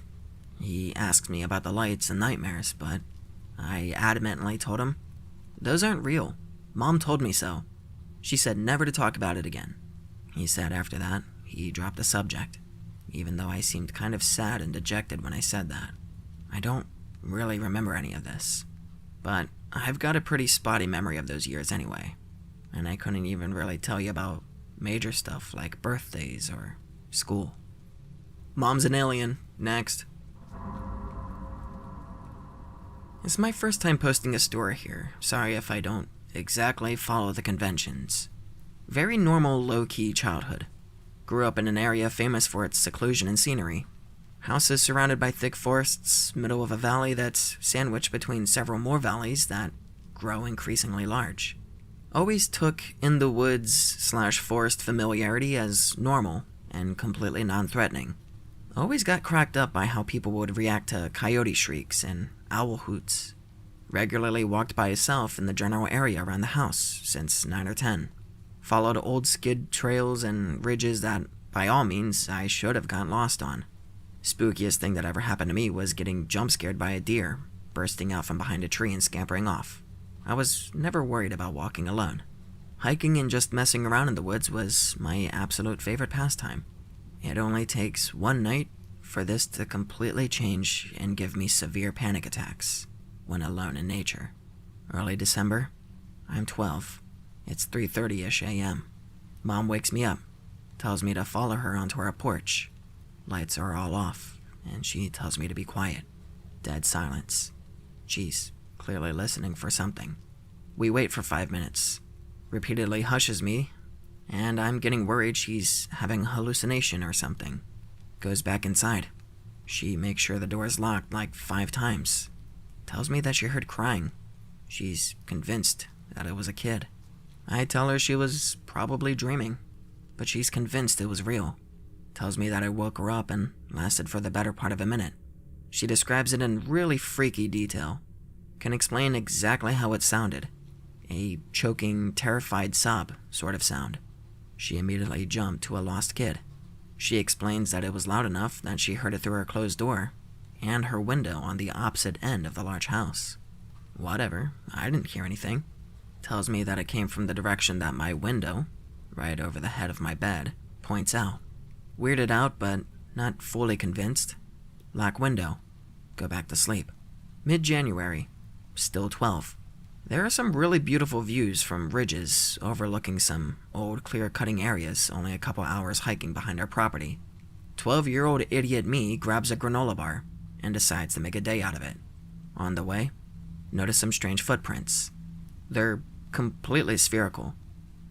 He asks me about the lights and nightmares, but I adamantly told him, those aren't real. Mom told me so. She said never to talk about it again. He said after that, he dropped the subject, even though I seemed kind of sad and dejected when I said that. I don't really remember any of this, but I've got a pretty spotty memory of those years anyway, and I couldn't even really tell you about major stuff like birthdays or school. Mom's an alien. Next. It's my first time posting a story here. Sorry if I don't exactly follow the conventions. Very normal, low-key childhood. Grew up in an area famous for its seclusion and scenery. Houses surrounded by thick forests, middle of a valley that's sandwiched between several more valleys that grow increasingly large. Always took in the woods/forest familiarity as normal and completely non-threatening. Always got cracked up by how people would react to coyote shrieks and owl hoots. Regularly walked by itself in the general area around the house since 9 or 10. Followed old skid trails and ridges that, by all means, I should have gotten lost on. Spookiest thing that ever happened to me was getting jump scared by a deer, bursting out from behind a tree and scampering off. I was never worried about walking alone. Hiking and just messing around in the woods was my absolute favorite pastime. It only takes one night for this to completely change and give me severe panic attacks when alone in nature. Early December, I'm 12. It's 3:30-ish a.m. Mom wakes me up, tells me to follow her onto our porch. Lights are all off, and she tells me to be quiet. Dead silence. She's clearly listening for something. We wait for 5 minutes. Repeatedly hushes me, and I'm getting worried she's having a hallucination or something. Goes back inside. She makes sure the door is locked like 5 times. Tells me that she heard crying. She's convinced that it was a kid. I tell her she was probably dreaming, but she's convinced it was real. Tells me that I woke her up and lasted for the better part of a minute. She describes it in really freaky detail. Can explain exactly how it sounded. A choking, terrified sob sort of sound. She immediately jumped to a lost kid. She explains that it was loud enough that she heard it through her closed door and her window on the opposite end of the large house. Whatever, I didn't hear anything. Tells me that it came from the direction that my window, right over the head of my bed, points out. Weirded out, but not fully convinced. Lock window. Go back to sleep. Mid-January. Still 12. There are some really beautiful views from ridges overlooking some old clear-cutting areas only a couple hours hiking behind our property. 12-year-old idiot me grabs a granola bar and decides to make a day out of it. On the way, notice some strange footprints. They're completely spherical,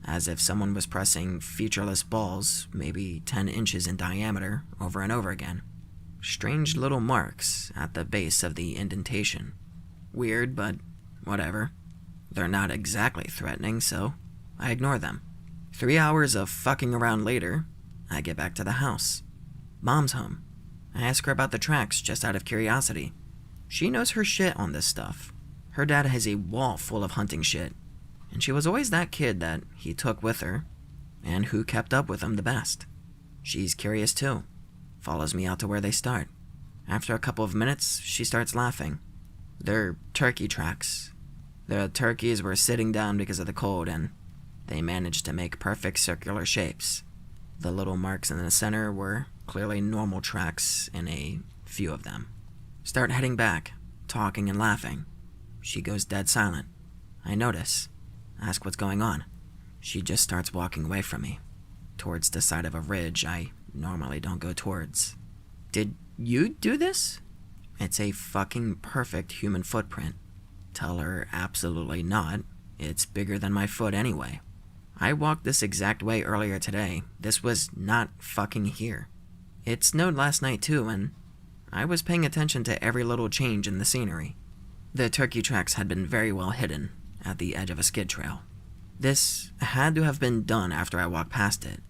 as if someone was pressing featureless balls, maybe 10 inches in diameter, over and over again. Strange little marks at the base of the indentation. Weird, but whatever. They're not exactly threatening, so I ignore them. 3 hours of fucking around later, I get back to the house. Mom's home. I ask her about the tracks just out of curiosity. She knows her shit on this stuff. Her dad has a wall full of hunting shit, and she was always that kid that he took with her, and who kept up with him the best. She's curious too. Follows me out to where they start. After a couple of minutes, she starts laughing. They're turkey tracks. The turkeys were sitting down because of the cold, and they managed to make perfect circular shapes. The little marks in the center were clearly normal tracks in a few of them. Start heading back, talking and laughing. She goes dead silent. I notice. Ask what's going on. She just starts walking away from me, towards the side of a ridge I normally don't go towards. Did you do this? It's a fucking perfect human footprint. Tell her absolutely not. It's bigger than my foot anyway. I walked this exact way earlier today. This was not fucking here. It snowed last night too, and I was paying attention to every little change in the scenery. The turkey tracks had been very well hidden at the edge of a skid trail. This had to have been done after I walked past it,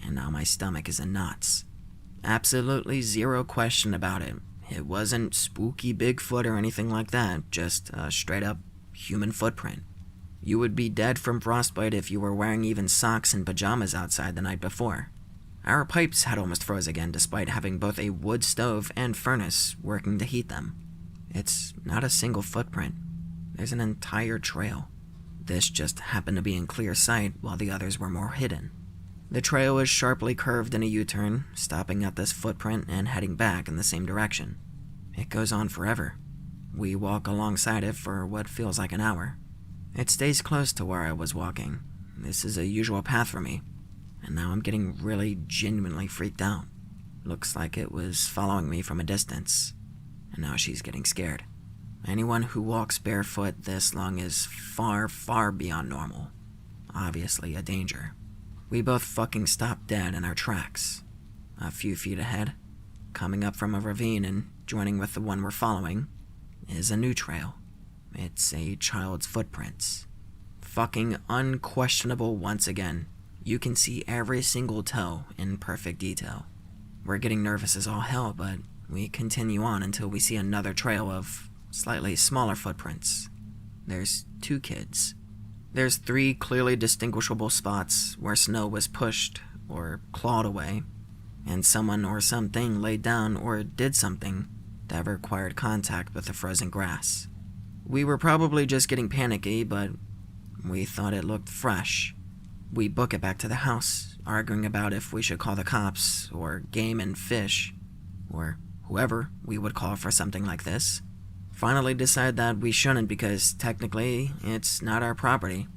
and now my stomach is in knots. Absolutely zero question about it. It wasn't spooky Bigfoot or anything like that, just a straight-up human footprint. You would be dead from frostbite if you were wearing even socks and pajamas outside the night before. Our pipes had almost froze again despite having both a wood stove and furnace working to heat them. It's not a single footprint. There's an entire trail. This just happened to be in clear sight while the others were more hidden. The trail is sharply curved in a U-turn, stopping at this footprint and heading back in the same direction. It goes on forever. We walk alongside it for what feels like an hour. It stays close to where I was walking. This is a usual path for me, and now I'm getting really genuinely freaked out. Looks like it was following me from a distance, and now she's getting scared. Anyone who walks barefoot this long is far, far beyond normal. Obviously a danger. We both fucking stop dead in our tracks. A few feet ahead, coming up from a ravine and joining with the one we're following, is a new trail. It's a child's footprints. Fucking unquestionable once again. You can see every single toe in perfect detail. We're getting nervous as all hell, but we continue on until we see another trail of slightly smaller footprints. There's 2 kids. There's 3 clearly distinguishable spots where snow was pushed or clawed away, and someone or something laid down or did something that required contact with the frozen grass. We were probably just getting panicky, but we thought it looked fresh, We book it back to the house, arguing about if we should call the cops, or Game and Fish, or whoever we would call for something like this. Finally decide that we shouldn't because technically it's not our property,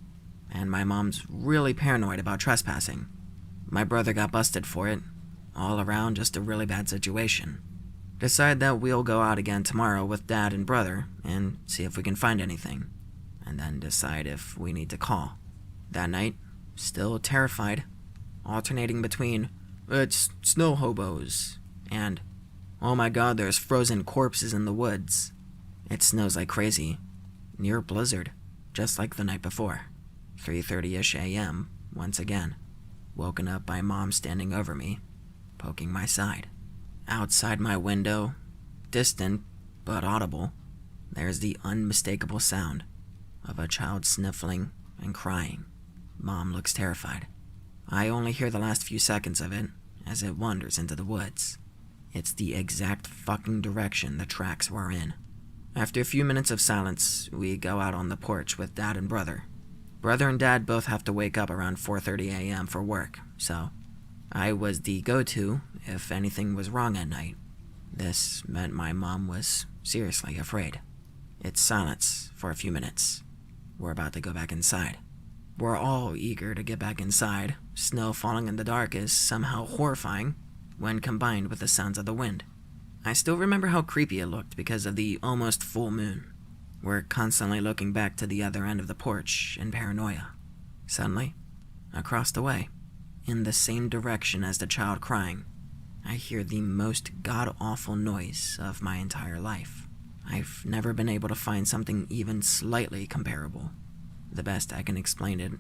and my mom's really paranoid about trespassing. My brother got busted for it. All around just a really bad situation. Decide that we'll go out again tomorrow with Dad and brother and see if we can find anything, and then decide if we need to call. That night, still terrified, alternating between, "It's snow hobos," and, "Oh my god, there's frozen corpses in the woods." It snows like crazy. Near blizzard, just like the night before. 3:30-ish a.m., once again. Woken up by Mom standing over me, poking my side. Outside my window, distant but audible, there's the unmistakable sound of a child sniffling and crying. Mom looks terrified. I only hear the last few seconds of it as it wanders into the woods. It's the exact fucking direction the tracks were in. After a few minutes of silence, we go out on the porch with Dad and brother. Brother and Dad both have to wake up around 4:30 a.m. for work, so I was the go-to if anything was wrong at night. This meant my mom was seriously afraid. It's silence for a few minutes. We're about to go back inside. We're all eager to get back inside. Snow falling in the dark is somehow horrifying when combined with the sounds of the wind. I still remember how creepy it looked because of the almost full moon. We're constantly looking back to the other end of the porch in paranoia. Suddenly, across the way, in the same direction as the child crying, I hear the most god-awful noise of my entire life. I've never been able to find something even slightly comparable. The best I can explain it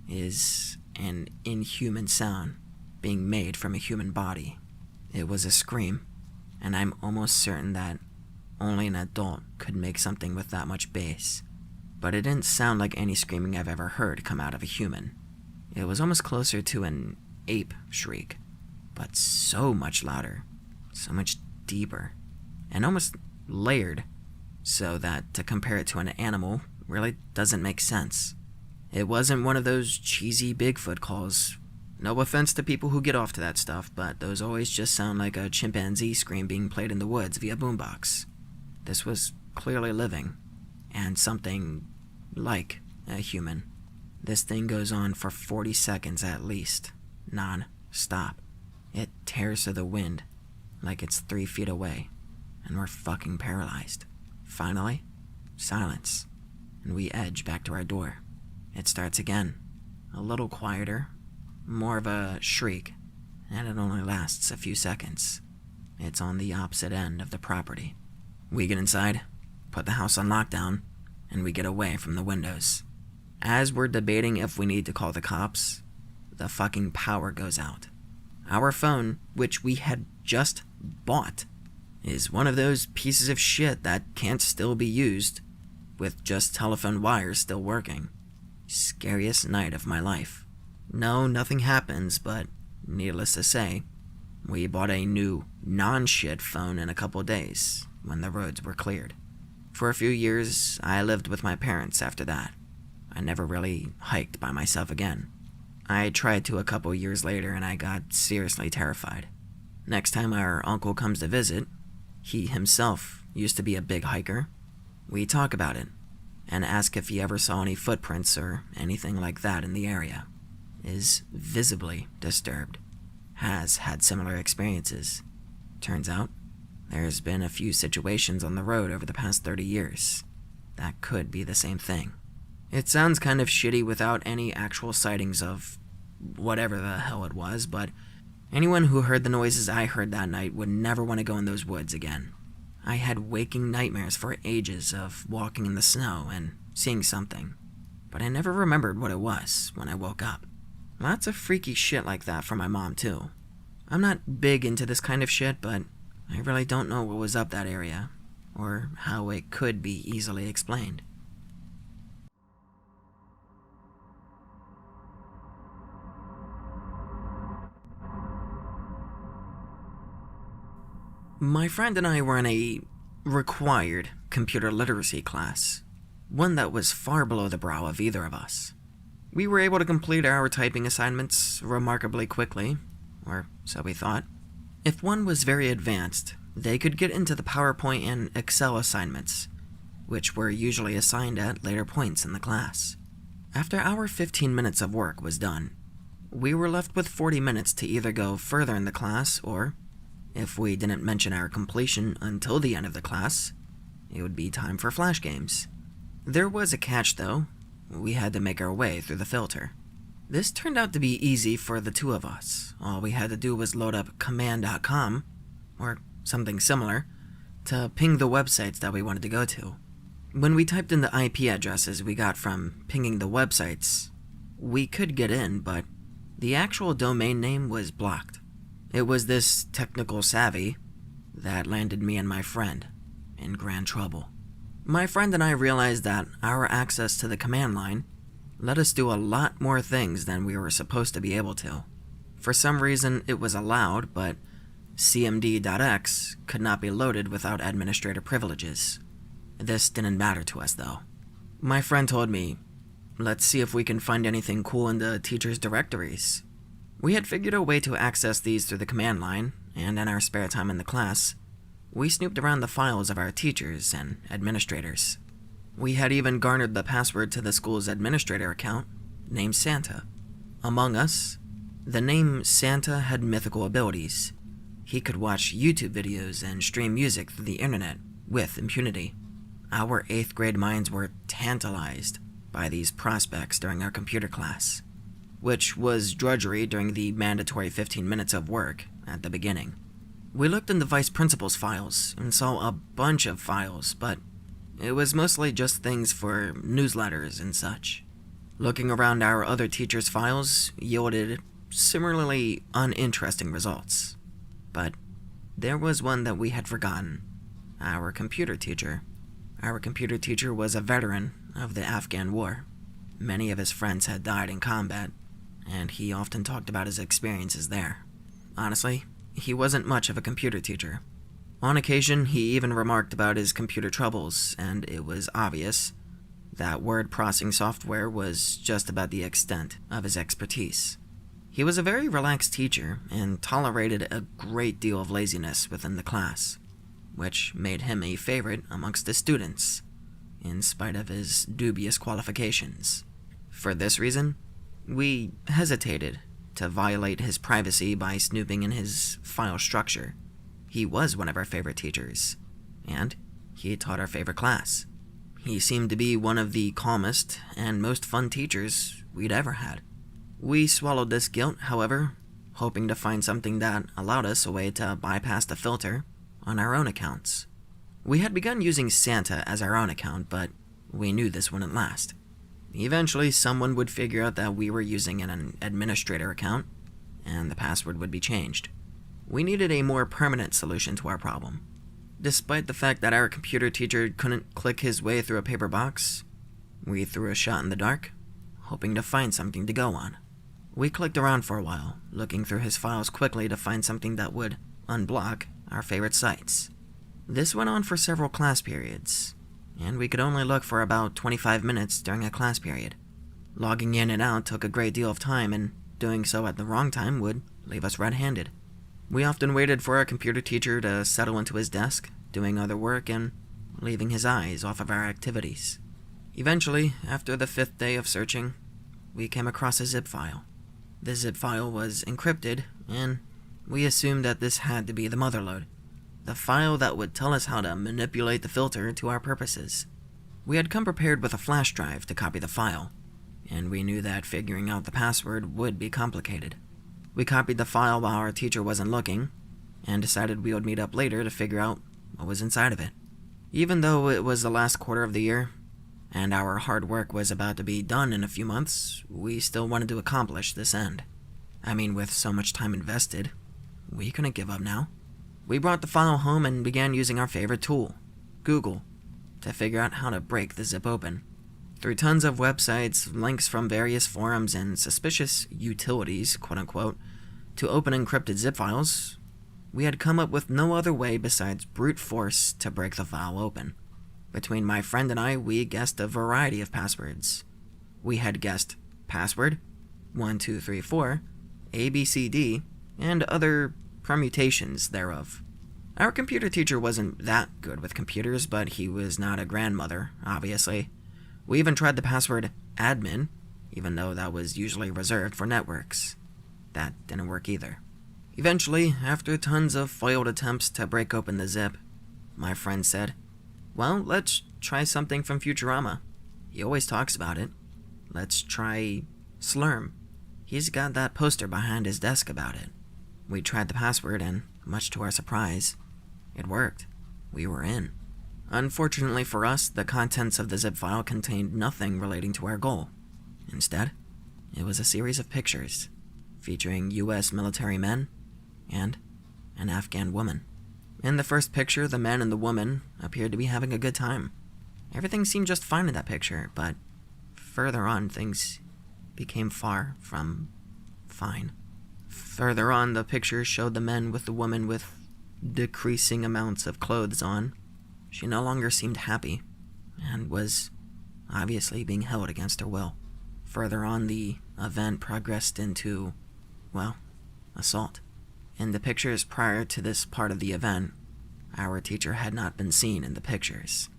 is an inhuman sound being made from a human body. It was a scream, and I'm almost certain that only an adult could make something with that much bass. But it didn't sound like any screaming I've ever heard come out of a human. It was almost closer to an ape shriek, but so much louder, so much deeper, and almost layered, so that to compare it to an animal really doesn't make sense. It wasn't one of those cheesy Bigfoot calls. No offense to people who get off to that stuff, but those always just sound like a chimpanzee scream being played in the woods via boombox. This was clearly living, and something like a human. This thing goes on for 40 seconds at least, non-stop. It tears through the wind like it's 3 feet away, and we're fucking paralyzed. Finally, silence, and we edge back to our door. It starts again, a little quieter, more of a shriek, and it only lasts a few seconds. It's on the opposite end of the property. We get inside, put the house on lockdown, and we get away from the windows. As we're debating if we need to call the cops, the fucking power goes out. Our phone, which we had just bought, is one of those pieces of shit that can't still be used, with just telephone wires still working. Scariest night of my life. No, nothing happens, but needless to say, we bought a new non-shit phone in a couple days when the roads were cleared. For a few years, I lived with my parents after that. I never really hiked by myself again. I tried to a couple years later and I got seriously terrified. Next time our uncle comes to visit, he himself used to be a big hiker. We talk about it and ask if he ever saw any footprints or anything like that in the area. Is visibly disturbed. Has had similar experiences. Turns out, there's been a few situations on the road over the past 30 years. That could be the same thing. It sounds kind of shitty without any actual sightings of whatever the hell it was, but anyone who heard the noises I heard that night would never want to go in those woods again. I had waking nightmares for ages of walking in the snow and seeing something, but I never remembered what it was when I woke up. Lots of freaky shit like that from my mom, too. I'm not big into this kind of shit, but I really don't know what was up that area, or how it could be easily explained. My friend and I were in a required computer literacy class, one that was far below the brow of either of us. We were able to complete our typing assignments remarkably quickly, or so we thought. If one was very advanced, they could get into the PowerPoint and Excel assignments, which were usually assigned at later points in the class. After our 15 minutes of work was done, we were left with 40 minutes to either go further in the class or, if we didn't mention our completion until the end of the class, it would be time for flash games. There was a catch though. We had to make our way through the filter. This turned out to be easy for the two of us. All we had to do was load up command.com, or something similar, to ping the websites that we wanted to go to. When we typed in the IP addresses we got from pinging the websites, we could get in, but the actual domain name was blocked. It was this technical savvy that landed me and my friend in grand trouble. My friend and I realized that our access to the command line let us do a lot more things than we were supposed to be able to. For some reason, it was allowed, but cmd.x could not be loaded without administrator privileges. This didn't matter to us, though. My friend told me, let's see if we can find anything cool in the teachers' directories. We had figured a way to access these through the command line, and in our spare time in the class, we snooped around the files of our teachers and administrators. We had even garnered the password to the school's administrator account, named Santa. Among us, the name Santa had mythical abilities. He could watch YouTube videos and stream music through the internet with impunity. Our 8th grade minds were tantalized by these prospects during our computer class, which was drudgery during the mandatory 15 minutes of work at the beginning. We looked in the vice principal's files and saw a bunch of files, but it was mostly just things for newsletters and such. Looking around our other teachers' files yielded similarly uninteresting results. But there was one that we had forgotten. Our computer teacher. Our computer teacher was a veteran of the Afghan War. Many of his friends had died in combat, and he often talked about his experiences there. Honestly, he wasn't much of a computer teacher. On occasion, he even remarked about his computer troubles, and it was obvious that word processing software was just about the extent of his expertise. He was a very relaxed teacher and tolerated a great deal of laziness within the class, which made him a favorite amongst the students, in spite of his dubious qualifications. For this reason, we hesitated to violate his privacy by snooping in his file structure. He was one of our favorite teachers, and he taught our favorite class. He seemed to be one of the calmest and most fun teachers we'd ever had. We swallowed this guilt, however, hoping to find something that allowed us a way to bypass the filter on our own accounts. We had begun using Santa as our own account, but we knew this wouldn't last. Eventually, someone would figure out that we were using an administrator account, and the password would be changed. We needed a more permanent solution to our problem. Despite the fact that our computer teacher couldn't click his way through a paper box, we threw a shot in the dark, hoping to find something to go on. We clicked around for a while, looking through his files quickly to find something that would unblock our favorite sites. This went on for several class periods, and we could only look for about 25 minutes during a class period. Logging in and out took a great deal of time, and doing so at the wrong time would leave us red-handed. We often waited for our computer teacher to settle into his desk, doing other work and leaving his eyes off of our activities. Eventually, after the 5th day of searching, we came across a zip file. The zip file was encrypted, and we assumed that this had to be the motherlode, the file that would tell us how to manipulate the filter to our purposes. We had come prepared with a flash drive to copy the file, and we knew that figuring out the password would be complicated. We copied the file while our teacher wasn't looking, and decided we would meet up later to figure out what was inside of it. Even though it was the last quarter of the year, and our hard work was about to be done in a few months, we still wanted to accomplish this end. With so much time invested, we couldn't give up now. We brought the file home and began using our favorite tool, Google, to figure out how to break the zip open. Through tons of websites, links from various forums, and suspicious utilities, quote-unquote, to open encrypted zip files, we had come up with no other way besides brute force to break the file open. Between my friend and I, we guessed a variety of passwords. We had guessed password, 1234, ABCD, and other permutations thereof. Our computer teacher wasn't that good with computers, but he was not a grandmother, obviously. We even tried the password admin, even though that was usually reserved for networks. That didn't work either. Eventually, after tons of failed attempts to break open the zip, my friend said, "Well, let's try something from Futurama. He always talks about it. Let's try Slurm. He's got that poster behind his desk about it." We tried the password, and much to our surprise, it worked. We were in. Unfortunately for us, the contents of the zip file contained nothing relating to our goal. Instead, it was a series of pictures featuring U.S. military men and an Afghan woman. In the first picture, the man and the woman appeared to be having a good time. Everything seemed just fine in that picture, but further on, things became far from fine. Further on, the picture showed the men with the woman with decreasing amounts of clothes on. She no longer seemed happy, and was obviously being held against her will. Further on, the event progressed into, well, assault. In the pictures prior to this part of the event, our teacher had not been seen in the pictures.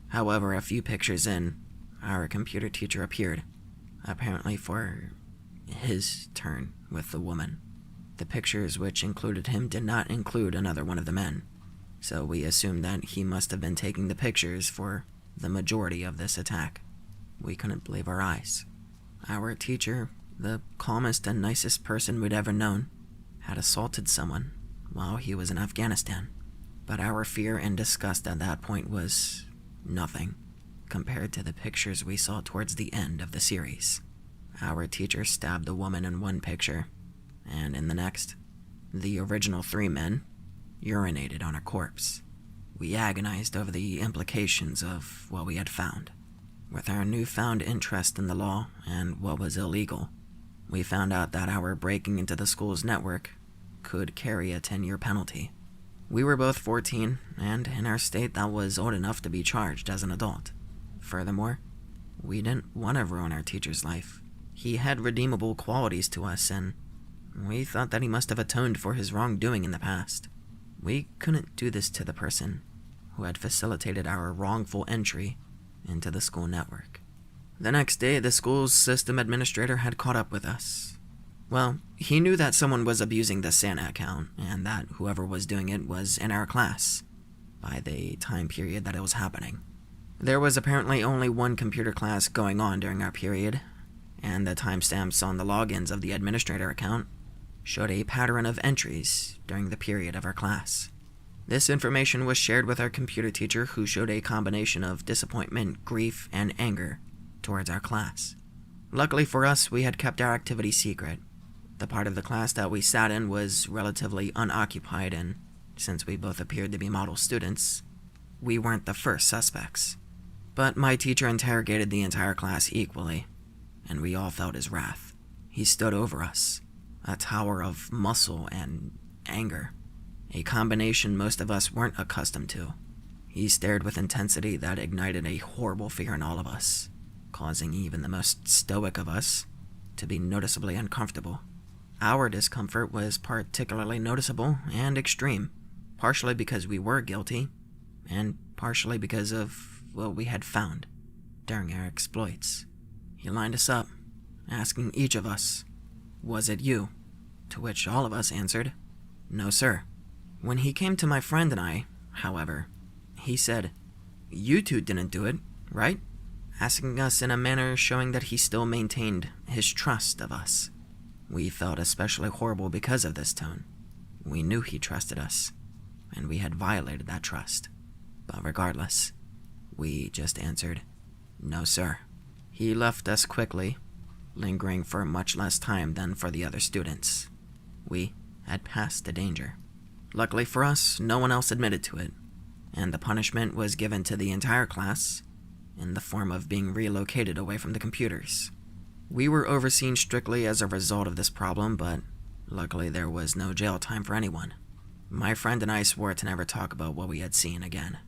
However, a few pictures in, our computer teacher appeared, apparently for his turn with the woman. The pictures which included him did not include another one of the men, so we assumed that he must have been taking the pictures for the majority of this attack. We couldn't believe our eyes. Our teacher, the calmest and nicest person we'd ever known, had assaulted someone while he was in Afghanistan. But our fear and disgust at that point was nothing compared to the pictures we saw towards the end of the series. Our teacher stabbed a woman in one picture, and in the next, the original 3 men urinated on her corpse. We agonized over the implications of what we had found. With our newfound interest in the law and what was illegal, we found out that our breaking into the school's network could carry a 10-year penalty. We were both 14, and in our state that was old enough to be charged as an adult. Furthermore, we didn't want to ruin our teacher's life. He had redeemable qualities to us, and we thought that he must have atoned for his wrongdoing in the past. We couldn't do this to the person who had facilitated our wrongful entry into the school network. The next day, the school's system administrator had caught up with us. Well, he knew that someone was abusing the Santa account, and that whoever was doing it was in our class by the time period that it was happening. There was apparently only one computer class going on during our period, and the timestamps on the logins of the administrator account showed a pattern of entries during the period of our class. This information was shared with our computer teacher, who showed a combination of disappointment, grief, and anger towards our class. Luckily for us, we had kept our activity secret. The part of the class that we sat in was relatively unoccupied, and since we both appeared to be model students, we weren't the first suspects. But my teacher interrogated the entire class equally, and we all felt his wrath. He stood over us, a tower of muscle and anger, a combination most of us weren't accustomed to. He stared with intensity that ignited a horrible fear in all of us, causing even the most stoic of us to be noticeably uncomfortable. Our discomfort was particularly noticeable and extreme, partially because we were guilty, and partially because of what we had found during our exploits. He lined us up, asking each of us, "Was it you?" To which all of us answered, "No, sir." When he came to my friend and I, however, he said, "You two didn't do it, right?" Asking us in a manner showing that he still maintained his trust of us. We felt especially horrible because of this tone. We knew he trusted us, and we had violated that trust. But regardless, we just answered, "No, sir." He left us quickly, lingering for much less time than for the other students. We had passed the danger. Luckily for us, no one else admitted to it, and the punishment was given to the entire class in the form of being relocated away from the computers. We were overseen strictly as a result of this problem, but luckily there was no jail time for anyone. My friend and I swore to never talk about what we had seen again.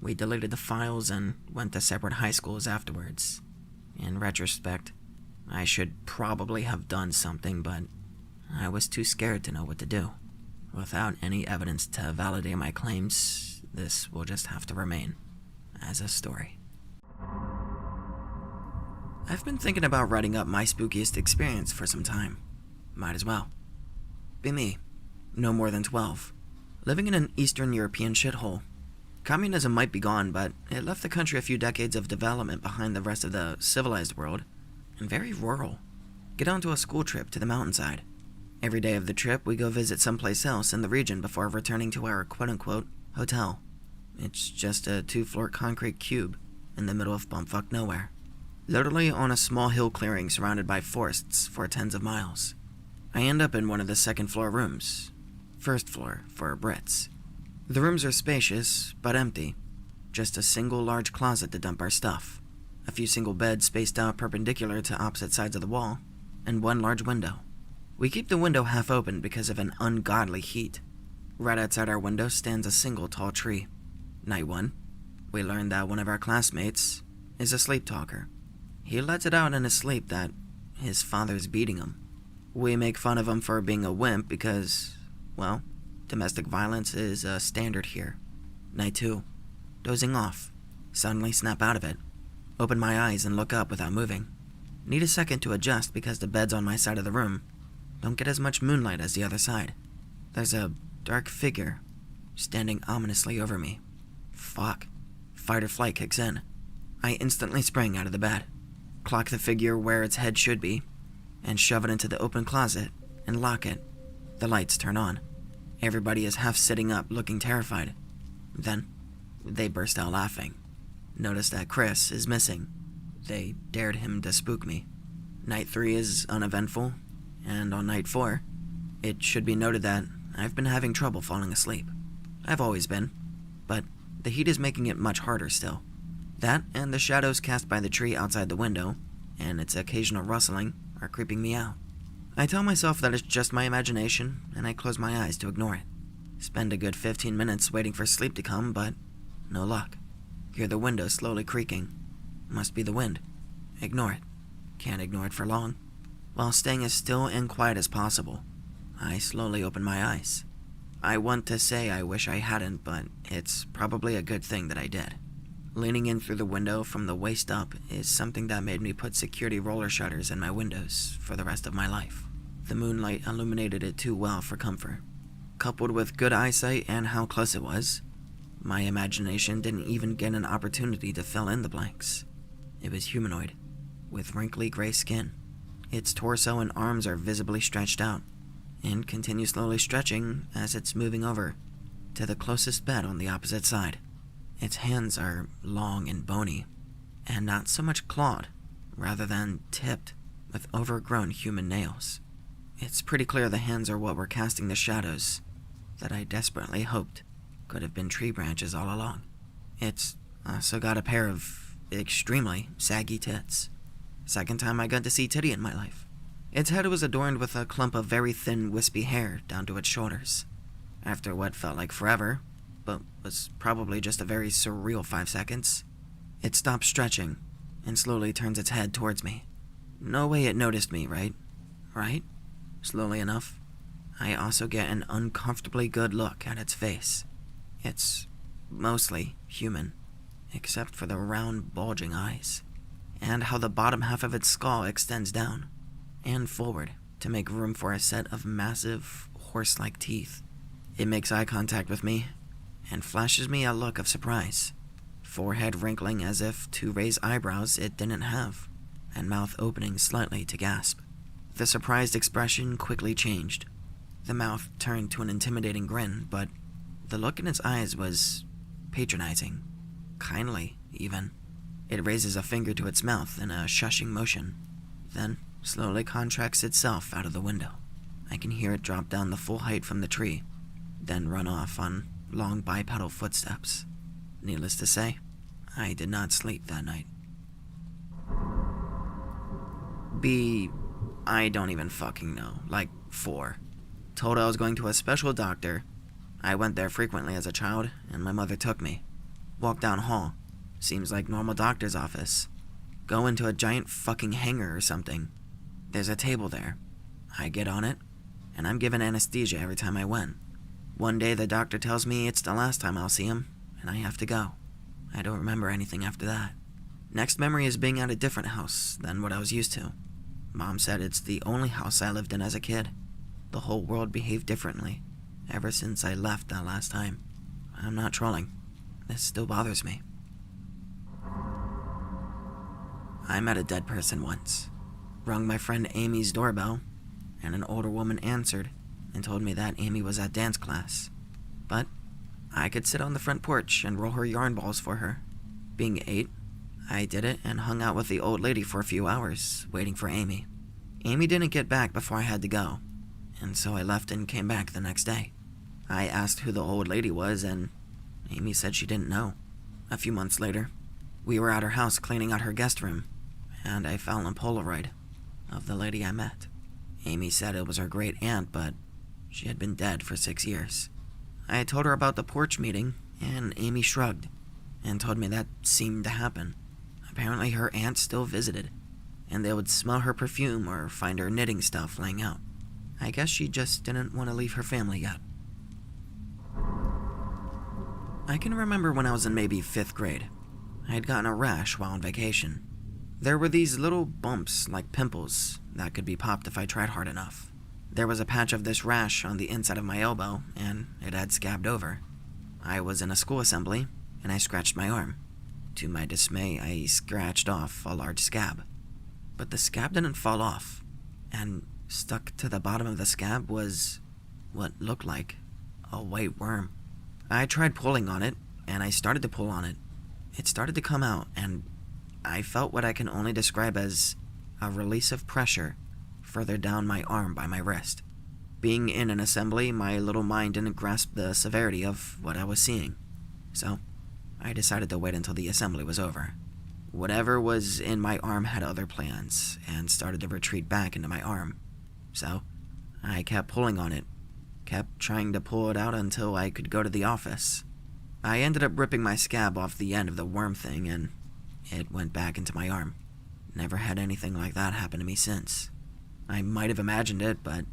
We deleted the files and went to separate high schools afterwards. In retrospect, I should probably have done something, but I was too scared to know what to do. Without any evidence to validate my claims, this will just have to remain as a story. I've been thinking about writing up my spookiest experience for some time. Might as well. Be me, no more than 12, living in an Eastern European shithole. Communism might be gone, but it left the country a few decades of development behind the rest of the civilized world, and very rural. Get onto a school trip to the mountainside. Every day of the trip, we go visit someplace else in the region before returning to our quote-unquote hotel. It's just a 2-floor concrete cube in the middle of bumfuck nowhere, literally on a small hill clearing surrounded by forests for tens of miles. I end up in one of the second-floor rooms, first floor for Brits. The rooms are spacious, but empty. Just a single large closet to dump our stuff, a few single beds spaced out perpendicular to opposite sides of the wall, and one large window. We keep the window half open because of an ungodly heat. Right outside our window stands a single tall tree. Night 1, we learn that one of our classmates is a sleep talker. He lets it out in his sleep that his father's beating him. We make fun of him for being a wimp because, well, domestic violence is a standard here. Night 2, dozing off, suddenly snap out of it, open my eyes and look up without moving. Need a second to adjust because the beds on my side of the room don't get as much moonlight as the other side. There's a dark figure standing ominously over me. Fuck. Fight or flight kicks in. I instantly spring out of the bed, clock the figure where its head should be, and shove it into the open closet and lock it. The lights turn on. Everybody is half sitting up, looking terrified. Then, they burst out laughing. Notice that Chris is missing. They dared him to spook me. Night 3 is uneventful, and on night 4, it should be noted that I've been having trouble falling asleep. I've always been, but the heat is making it much harder still. That and the shadows cast by the tree outside the window, and its occasional rustling, are creeping me out. I tell myself that it's just my imagination, and I close my eyes to ignore it. Spend a good 15 minutes waiting for sleep to come, but no luck. Hear the window slowly creaking. Must be the wind. Ignore it. Can't ignore it for long. While staying as still and quiet as possible, I slowly open my eyes. I want to say I wish I hadn't, but it's probably a good thing that I did. Leaning in through the window from the waist up is something that made me put security roller shutters in my windows for the rest of my life. The moonlight illuminated it too well for comfort. Coupled with good eyesight and how close it was, my imagination didn't even get an opportunity to fill in the blanks. It was humanoid, with wrinkly gray skin. Its torso and arms are visibly stretched out, and continue slowly stretching as it's moving over to the closest bed on the opposite side. Its hands are long and bony, and not so much clawed, rather than tipped with overgrown human nails. It's pretty clear the hands are what were casting the shadows that I desperately hoped could have been tree branches all along. It's also got a pair of extremely saggy tits. Second time I got to see titty in my life. Its head was adorned with a clump of very thin, wispy hair down to its shoulders. After what felt like forever, but was probably just a very surreal 5 seconds, it stops stretching and slowly turns its head towards me. No way it noticed me, right? Right? Slowly enough, I also get an uncomfortably good look at its face. It's mostly human, except for the round, bulging eyes, and how the bottom half of its skull extends down and forward to make room for a set of massive, horse-like teeth. It makes eye contact with me and flashes me a look of surprise, forehead wrinkling as if to raise eyebrows it didn't have, and mouth opening slightly to gasp. The surprised expression quickly changed. The mouth turned to an intimidating grin, but the look in its eyes was patronizing, kindly even. It raises a finger to its mouth in a shushing motion, then slowly contracts itself out of the window. I can hear it drop down the full height from the tree, then run off on long bipedal footsteps. Needless to say, I did not sleep that night. I don't even fucking know, like 4. Told I was going to a special doctor. I went there frequently as a child, and my mother took me. Walk down hall. Seems like normal doctor's office. Go into a giant fucking hangar or something. There's a table there. I get on it, and I'm given anesthesia every time I win. One day the doctor tells me it's the last time I'll see him, and I have to go. I don't remember anything after that. Next memory is being at a different house than what I was used to. Mom said it's the only house I lived in as a kid. The whole world behaved differently ever since I left that last time. I'm not trolling. This still bothers me. I met a dead person once. Rung my friend Amy's doorbell, and an older woman answered and told me that Amy was at dance class. But I could sit on the front porch and roll her yarn balls for her. Being 8, I did it and hung out with the old lady for a few hours, waiting for Amy. Amy didn't get back before I had to go, and so I left and came back the next day. I asked who the old lady was, and Amy said she didn't know. A few months later, we were at her house cleaning out her guest room, and I found a Polaroid of the lady I met. Amy said it was her great aunt, but she had been dead for 6 years. I told her about the porch meeting, and Amy shrugged and told me that seemed to happen. Apparently her aunt still visited, and they would smell her perfume or find her knitting stuff laying out. I guess she just didn't want to leave her family yet. I can remember when I was in maybe 5th grade. I had gotten a rash while on vacation. There were these little bumps like pimples that could be popped if I tried hard enough. There was a patch of this rash on the inside of my elbow, and it had scabbed over. I was in a school assembly, and I scratched my arm. To my dismay, I scratched off a large scab. But the scab didn't fall off, and stuck to the bottom of the scab was what looked like a white worm. I tried pulling on it, and I started to pull on it. It started to come out, and I felt what I can only describe as a release of pressure further down my arm by my wrist. Being in an assembly, my little mind didn't grasp the severity of what I was seeing. So, I decided to wait until the assembly was over. Whatever was in my arm had other plans, and started to retreat back into my arm. So, I kept pulling on it, kept trying to pull it out until I could go to the office. I ended up ripping my scab off the end of the worm thing, and it went back into my arm. Never had anything like that happen to me since. I might have imagined it, but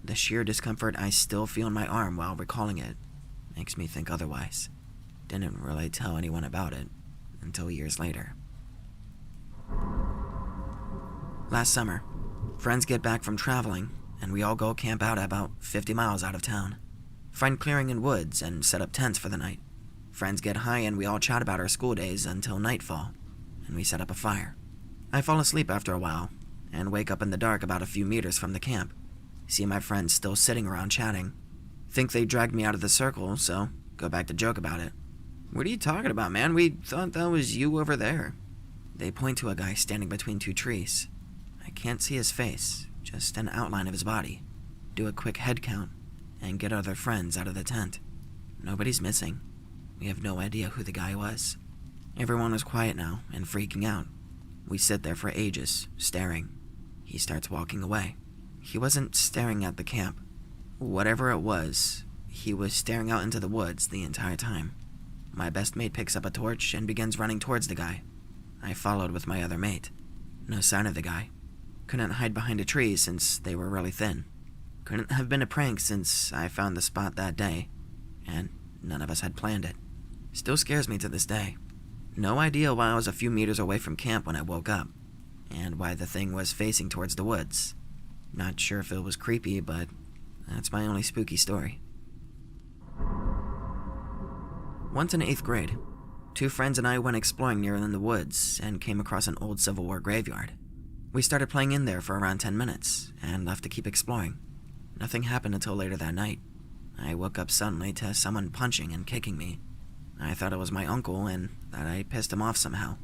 the sheer discomfort I still feel in my arm while recalling it makes me think otherwise. Didn't really tell anyone about it until years later. Last summer, friends get back from traveling, and we all go camp out about 50 miles out of town. Find clearing in woods and set up tents for the night. Friends get high and we all chat about our school days until nightfall, and we set up a fire. I fall asleep after a while, and wake up in the dark about a few meters from the camp. See my friends still sitting around chatting. Think they dragged me out of the circle, so go back to joke about it. "What are you talking about, man? We thought that was you over there." They point to a guy standing between 2 trees. I can't see his face, just an outline of his body. Do a quick head count, and get other friends out of the tent. Nobody's missing. We have no idea who the guy was. Everyone was quiet now and freaking out. We sit there for ages, staring. He starts walking away. He wasn't staring at the camp. Whatever it was, he was staring out into the woods the entire time. My best mate picks up a torch and begins running towards the guy. I followed with my other mate. No sign of the guy. Couldn't hide behind a tree since they were really thin. Couldn't have been a prank since I found the spot that day, and none of us had planned it. Still scares me to this day. No idea why I was a few meters away from camp when I woke up, and why the thing was facing towards the woods. Not sure if it was creepy, but that's my only spooky story. Once in 8th grade, 2 friends and I went exploring near in the woods and came across an old Civil War graveyard. We started playing in there for around 10 minutes and left to keep exploring. Nothing happened until later that night. I woke up suddenly to someone punching and kicking me. I thought it was my uncle and that I pissed him off somehow.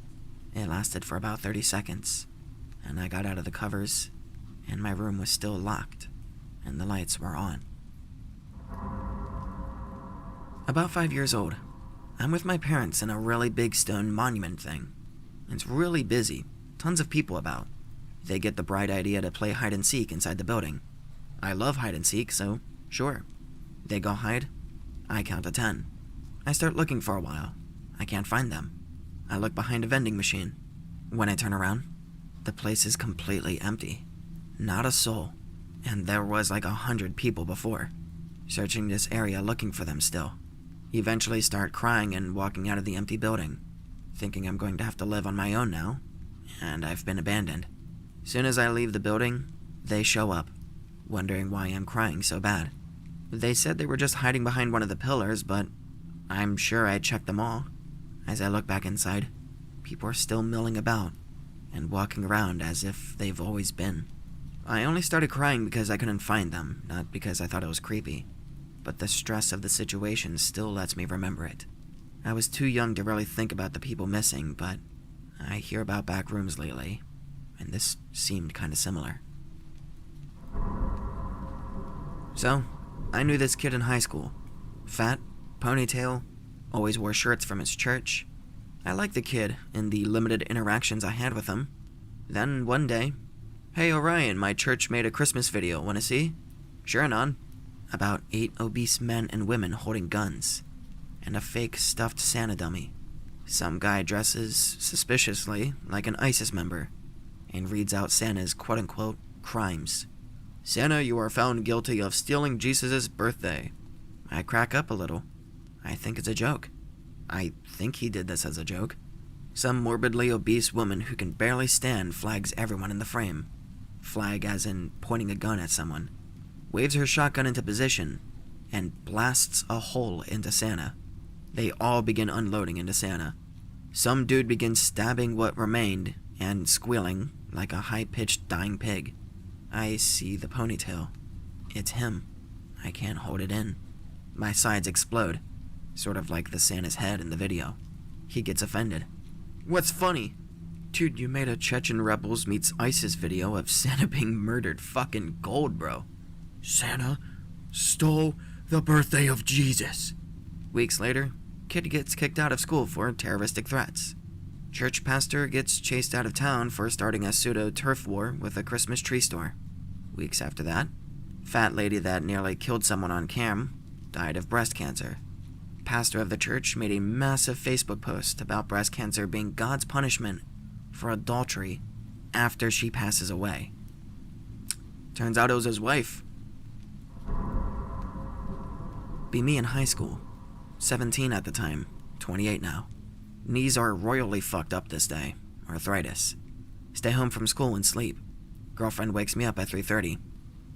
It lasted for about 30 seconds, and I got out of the covers, and my room was still locked, and the lights were on. About 5 years old, I'm with my parents in a really big stone monument thing. It's really busy, tons of people about. They get the bright idea to play hide and seek inside the building. I love hide and seek, so sure. They go hide, I count to 10. I start looking for a while. I can't find them. I look behind a vending machine. When I turn around, the place is completely empty. Not a soul. And there was like 100 people before, searching this area looking for them still. Eventually start crying and walking out of the empty building, thinking I'm going to have to live on my own now, and I've been abandoned. Soon as I leave the building, they show up, wondering why I'm crying so bad. They said they were just hiding behind one of the pillars, but I'm sure I checked them all. As I look back inside, people are still milling about and walking around as if they've always been. I only started crying because I couldn't find them, not because I thought it was creepy. But the stress of the situation still lets me remember it. I was too young to really think about the people missing, but I hear about back rooms lately, and this seemed kind of similar. So, I knew this kid in high school. Fat, ponytail, always wore shirts from his church. I liked the kid in the limited interactions I had with him. Then one day, "Hey Orion, my church made a Christmas video, wanna see?" "Sure, Anon." About 8 obese men and women holding guns, and a fake stuffed Santa dummy. Some guy dresses suspiciously like an ISIS member, and reads out Santa's quote-unquote crimes. "Santa, you are found guilty of stealing Jesus' birthday." I crack up a little. I think it's a joke. I think he did this as a joke. Some morbidly obese woman who can barely stand flags everyone in the frame. Flag as in pointing a gun at someone. Waves her shotgun into position and blasts a hole into Santa. They all begin unloading into Santa. Some dude begins stabbing what remained and squealing like a high-pitched dying pig. I see the ponytail. It's him. I can't hold it in. My sides explode, sort of like the Santa's head in the video. He gets offended. "What's funny?" "Dude, you made a Chechen Rebels meets ISIS video of Santa being murdered. Fucking gold, bro." "Santa stole the birthday of Jesus." Weeks later, kid gets kicked out of school for terroristic threats. Church pastor gets chased out of town for starting a pseudo-turf war with a Christmas tree store. Weeks after that, fat lady that nearly killed someone on cam died of breast cancer. Pastor of the church made a massive Facebook post about breast cancer being God's punishment for adultery after she passes away. Turns out it was his wife. Be me in high school. 17 at the time, 28 now. Knees are royally fucked up this day. Arthritis. Stay home from school and sleep. Girlfriend wakes me up at 3:30.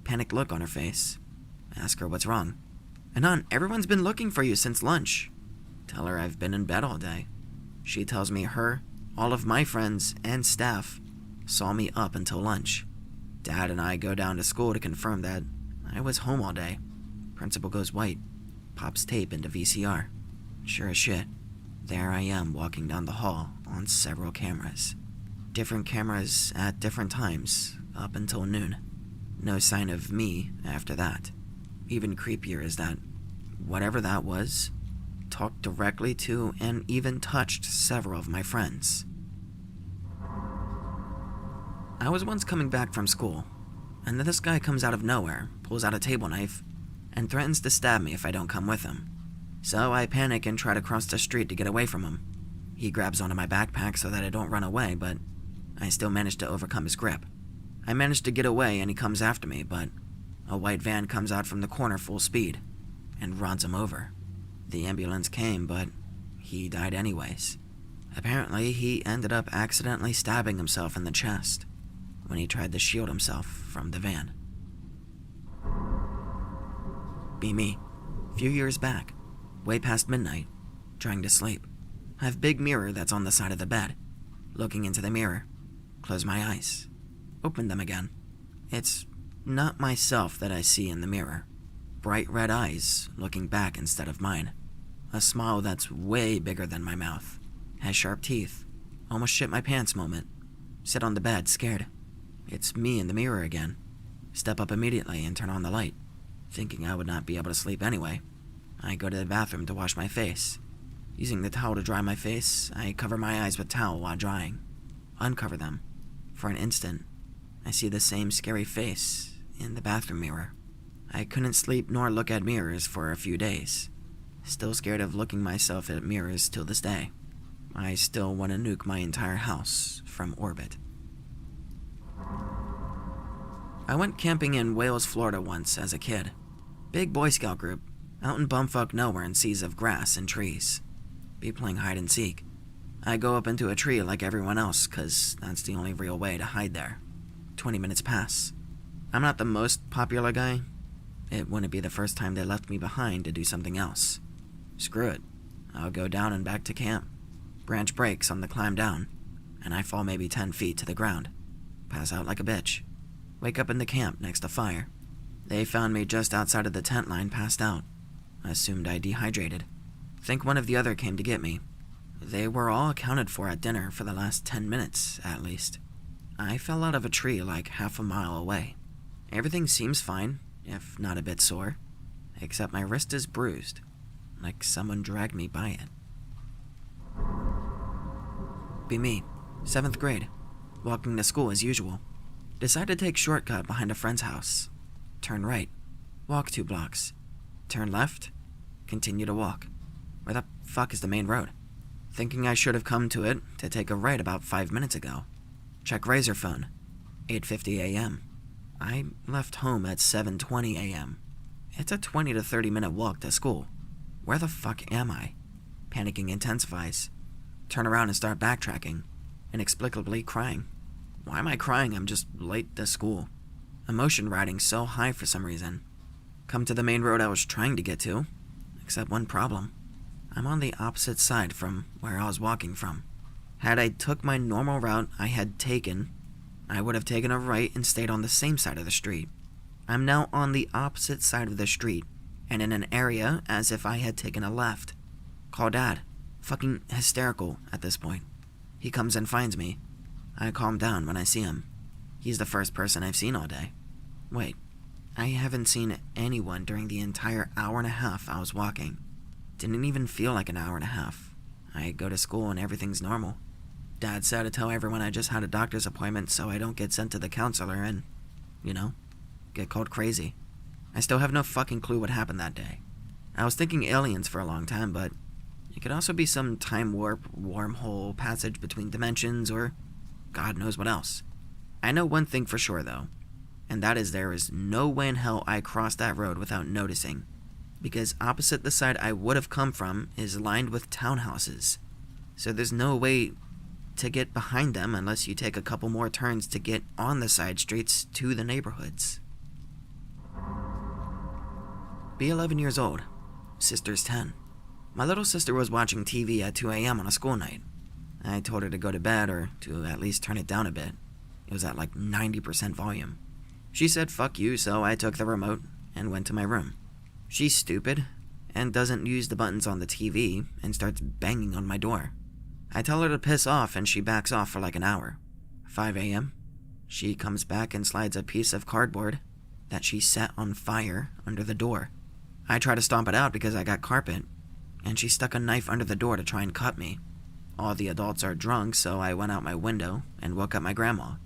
Panicked look on her face. Ask her what's wrong. "Anon, everyone's been looking for you since lunch." Tell her I've been in bed all day. She tells me her, all of my friends, and staff saw me up until lunch. Dad and I go down to school to confirm that I was home all day. Principal goes white. Pops tape into VCR. Sure as shit, there I am walking down the hall on several cameras. Different cameras at different times, up until noon. No sign of me after that. Even creepier is that whatever that was talked directly to and even touched several of my friends. I was once coming back from school, and then this guy comes out of nowhere, pulls out a table knife, and threatens to stab me if I don't come with him. So I panic and try to cross the street to get away from him. He grabs onto my backpack so that I don't run away, but I still manage to overcome his grip. I manage to get away and he comes after me, but a white van comes out from the corner full speed and runs him over. The ambulance came, but he died anyways. Apparently, he ended up accidentally stabbing himself in the chest when he tried to shield himself from the van. Be me. Few years back, way past midnight, trying to sleep. I have big mirror that's on the side of the bed. Looking into the mirror, close my eyes, open them again. It's not myself that I see in the mirror. Bright red eyes looking back instead of mine. A smile that's way bigger than my mouth. Has sharp teeth. Almost shit my pants moment. Sit on the bed, scared. It's me in the mirror again. Step up immediately and turn on the light. Thinking I would not be able to sleep anyway, I go to the bathroom to wash my face. Using the towel to dry my face, I cover my eyes with towel while drying. Uncover them. For an instant, I see the same scary face in the bathroom mirror. I couldn't sleep nor look at mirrors for a few days. Still scared of looking myself at mirrors till this day. I still want to nuke my entire house from orbit. I went camping in Wales, Florida once as a kid. Big Boy Scout group, out in bumfuck nowhere in seas of grass and trees. Be playing hide and seek. I go up into a tree like everyone else, cause that's the only real way to hide there. 20 minutes pass. I'm not the most popular guy. It wouldn't be the first time they left me behind to do something else. Screw it. I'll go down and back to camp. Branch breaks on the climb down, and I fall maybe 10 feet to the ground. Pass out like a bitch. Wake up in the camp next to fire. They found me just outside of the tent line, passed out. I assumed I dehydrated. Think one of the other came to get me. They were all accounted for at dinner for the last 10 minutes, at least. I fell out of a tree like half a mile away. Everything seems fine, if not a bit sore, except my wrist is bruised, like someone dragged me by it. Be me, 7th grade, walking to school as usual. Decide to take shortcut behind a friend's house. Turn right, walk 2 blocks. Turn left, continue to walk. Where the fuck is the main road? Thinking I should have come to it to take a right about 5 minutes ago. Check Razor phone, 8:50 a.m. I left home at 7:20 a.m. It's a 20 to 30 minute walk to school. Where the fuck am I? Panicking intensifies. Turn around and start backtracking, inexplicably crying. Why am I crying? I'm just late to school. Emotion riding so high for some reason. Come to the main road I was trying to get to, except one problem. I'm on the opposite side from where I was walking from. Had I took my normal route I had taken, I would have taken a right and stayed on the same side of the street. I'm now on the opposite side of the street, and in an area as if I had taken a left. Call Dad. Fucking hysterical at this point. He comes and finds me. I calm down when I see him. He's the first person I've seen all day. Wait, I haven't seen anyone during the entire hour and a half I was walking. Didn't even feel like an hour and a half. I go to school and everything's normal. Dad said to tell everyone I just had a doctor's appointment so I don't get sent to the counselor and, get called crazy. I still have no fucking clue what happened that day. I was thinking aliens for a long time, but it could also be some time warp, wormhole, passage between dimensions, or God knows what else. I know one thing for sure, though, and that is there is no way in hell I crossed that road without noticing, because opposite the side I would have come from is lined with townhouses, so there's no way to get behind them unless you take a couple more turns to get on the side streets to the neighborhoods. Be 11 years old. Sister's 10. My little sister was watching TV at 2 a.m. on a school night. I told her to go to bed or to at least turn it down a bit. It was at like 90% volume. She said fuck you, so I took the remote and went to my room. She's stupid and doesn't use the buttons on the TV and starts banging on my door. I tell her to piss off and she backs off for like an hour. 5 a.m. She comes back and slides a piece of cardboard that she set on fire under the door. I try to stomp it out because I got carpet, and she stuck a knife under the door to try and cut me. All the adults are drunk, so I went out my window and woke up my grandma.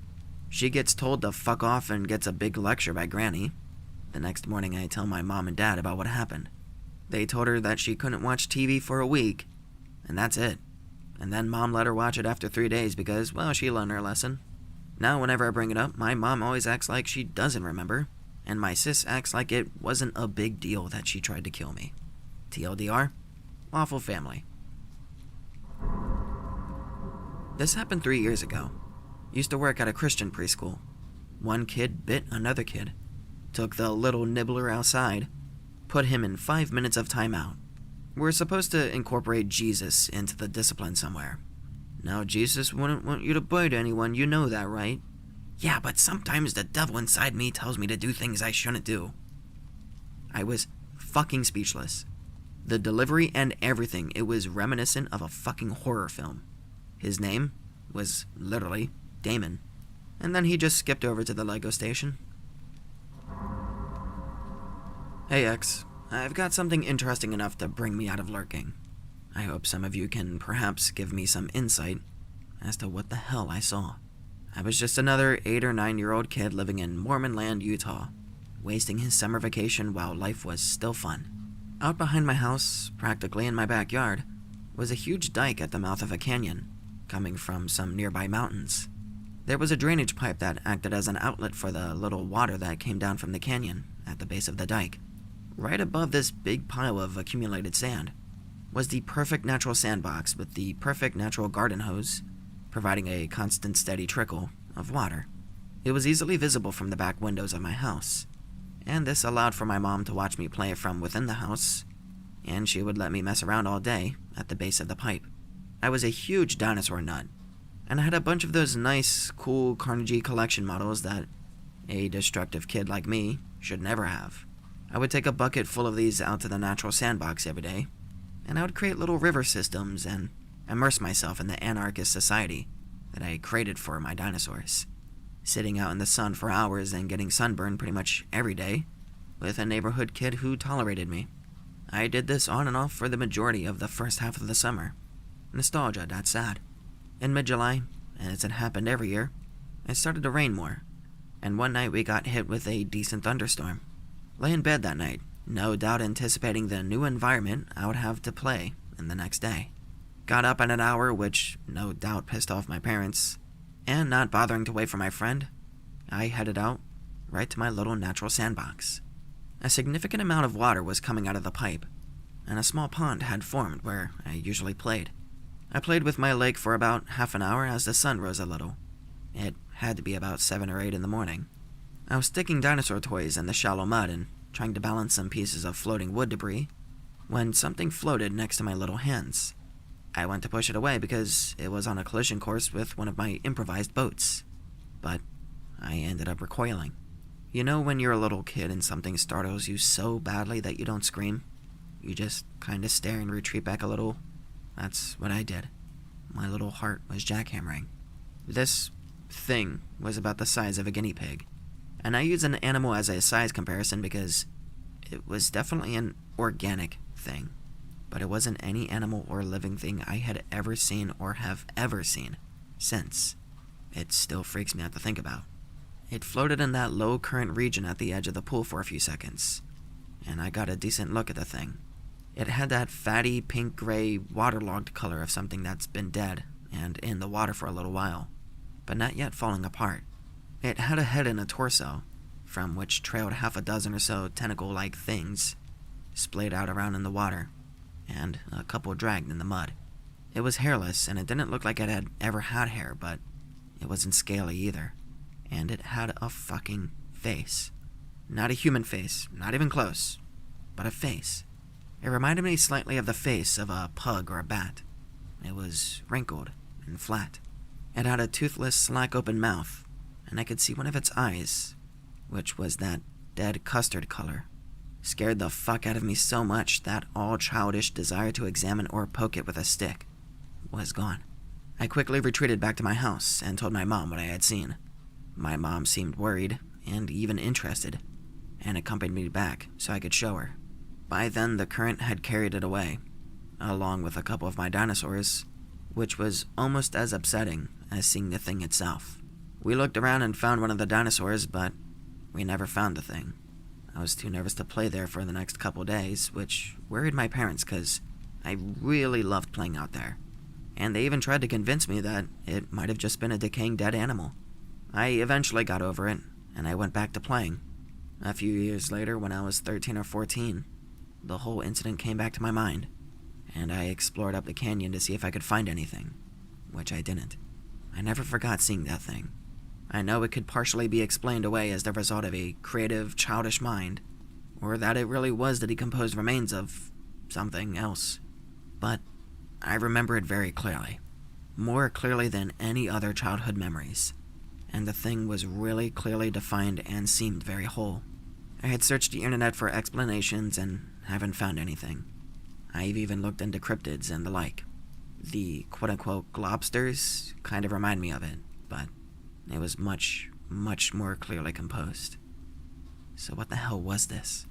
She gets told to fuck off and gets a big lecture by Granny. The next morning I tell my mom and dad about what happened. They told her that she couldn't watch TV for a week, and that's it. And then Mom let her watch it after 3 days because, well, she learned her lesson. Now whenever I bring it up, my mom always acts like she doesn't remember, and my sis acts like it wasn't a big deal that she tried to kill me. TLDR, awful family. This happened 3 years ago. Used to work at a Christian preschool. One kid bit another kid. Took the little nibbler outside. Put him in 5 minutes of timeout. We're supposed to incorporate Jesus into the discipline somewhere. Now, Jesus wouldn't want you to bite anyone, you know that, right? Yeah, but sometimes the devil inside me tells me to do things I shouldn't do. I was fucking speechless. The delivery and everything, it was reminiscent of a fucking horror film. His name was literally Damon. And then he just skipped over to the Lego station. Hey X, I've got something interesting enough to bring me out of lurking. I hope some of you can perhaps give me some insight as to what the hell I saw. I was just another 8 or 9-year-old kid living in Mormon land, Utah, wasting his summer vacation while life was still fun. Out behind my house, practically in my backyard, was a huge dike at the mouth of a canyon, coming from some nearby mountains. There was a drainage pipe that acted as an outlet for the little water that came down from the canyon at the base of the dike. Right above this big pile of accumulated sand was the perfect natural sandbox with the perfect natural garden hose, providing a constant steady trickle of water. It was easily visible from the back windows of my house, and this allowed for my mom to watch me play from within the house, and she would let me mess around all day at the base of the pipe. I was a huge dinosaur nut, and I had a bunch of those nice, cool Carnegie collection models that a destructive kid like me should never have. I would take a bucket full of these out to the natural sandbox every day, and I would create little river systems and immerse myself in the anarchist society that I created for my dinosaurs, sitting out in the sun for hours and getting sunburned pretty much every day with a neighborhood kid who tolerated me. I did this on and off for the majority of the first half of the summer. Nostalgia, that's sad. In mid-July, as it happened every year, it started to rain more, and one night we got hit with a decent thunderstorm. Lay in bed that night, no doubt anticipating the new environment I would have to play in the next day. Got up in an hour, which no doubt pissed off my parents, and not bothering to wait for my friend, I headed out right to my little natural sandbox. A significant amount of water was coming out of the pipe, and a small pond had formed where I usually played. I played with my lake for about half an hour as the sun rose a little. It had to be about 7 or 8 in the morning. I was sticking dinosaur toys in the shallow mud and trying to balance some pieces of floating wood debris when something floated next to my little hands. I went to push it away because it was on a collision course with one of my improvised boats, but I ended up recoiling. You know when you're a little kid and something startles you so badly that you don't scream? You just kind of stare and retreat back a little. That's what I did. My little heart was jackhammering. This thing was about the size of a guinea pig, and I use an animal as a size comparison because it was definitely an organic thing, but it wasn't any animal or living thing I had ever seen or have ever seen since. It still freaks me out to think about. It floated in that low current region at the edge of the pool for a few seconds, and I got a decent look at the thing. It had that fatty pink-gray waterlogged color of something that's been dead and in the water for a little while, but not yet falling apart. It had a head and a torso, from which trailed half a dozen or so tentacle-like things, splayed out around in the water, and a couple dragged in the mud. It was hairless, and it didn't look like it had ever had hair, but it wasn't scaly either. And it had a fucking face. Not a human face, not even close, but a face. It reminded me slightly of the face of a pug or a bat. It was wrinkled and flat. It had a toothless, slack-open mouth, and I could see one of its eyes, which was that dead custard color, scared the fuck out of me so much that all childish desire to examine or poke it with a stick was gone. I quickly retreated back to my house and told my mom what I had seen. My mom seemed worried and even interested, and accompanied me back so I could show her. By then, the current had carried it away, along with a couple of my dinosaurs, which was almost as upsetting as seeing the thing itself. We looked around and found one of the dinosaurs, but we never found the thing. I was too nervous to play there for the next couple days, which worried my parents because I really loved playing out there. And they even tried to convince me that it might have just been a decaying dead animal. I eventually got over it, and I went back to playing. A few years later, when I was 13 or 14, the whole incident came back to my mind, and I explored up the canyon to see if I could find anything, which I didn't. I never forgot seeing that thing. I know it could partially be explained away as the result of a creative, childish mind, or that it really was the decomposed remains of something else. But I remember it very clearly, more clearly than any other childhood memories, and the thing was really clearly defined and seemed very whole. I had searched the internet for explanations and haven't found anything. I've even looked into cryptids and the like. The quote-unquote globsters kind of remind me of it, but it was much, much more clearly composed. So what the hell was this?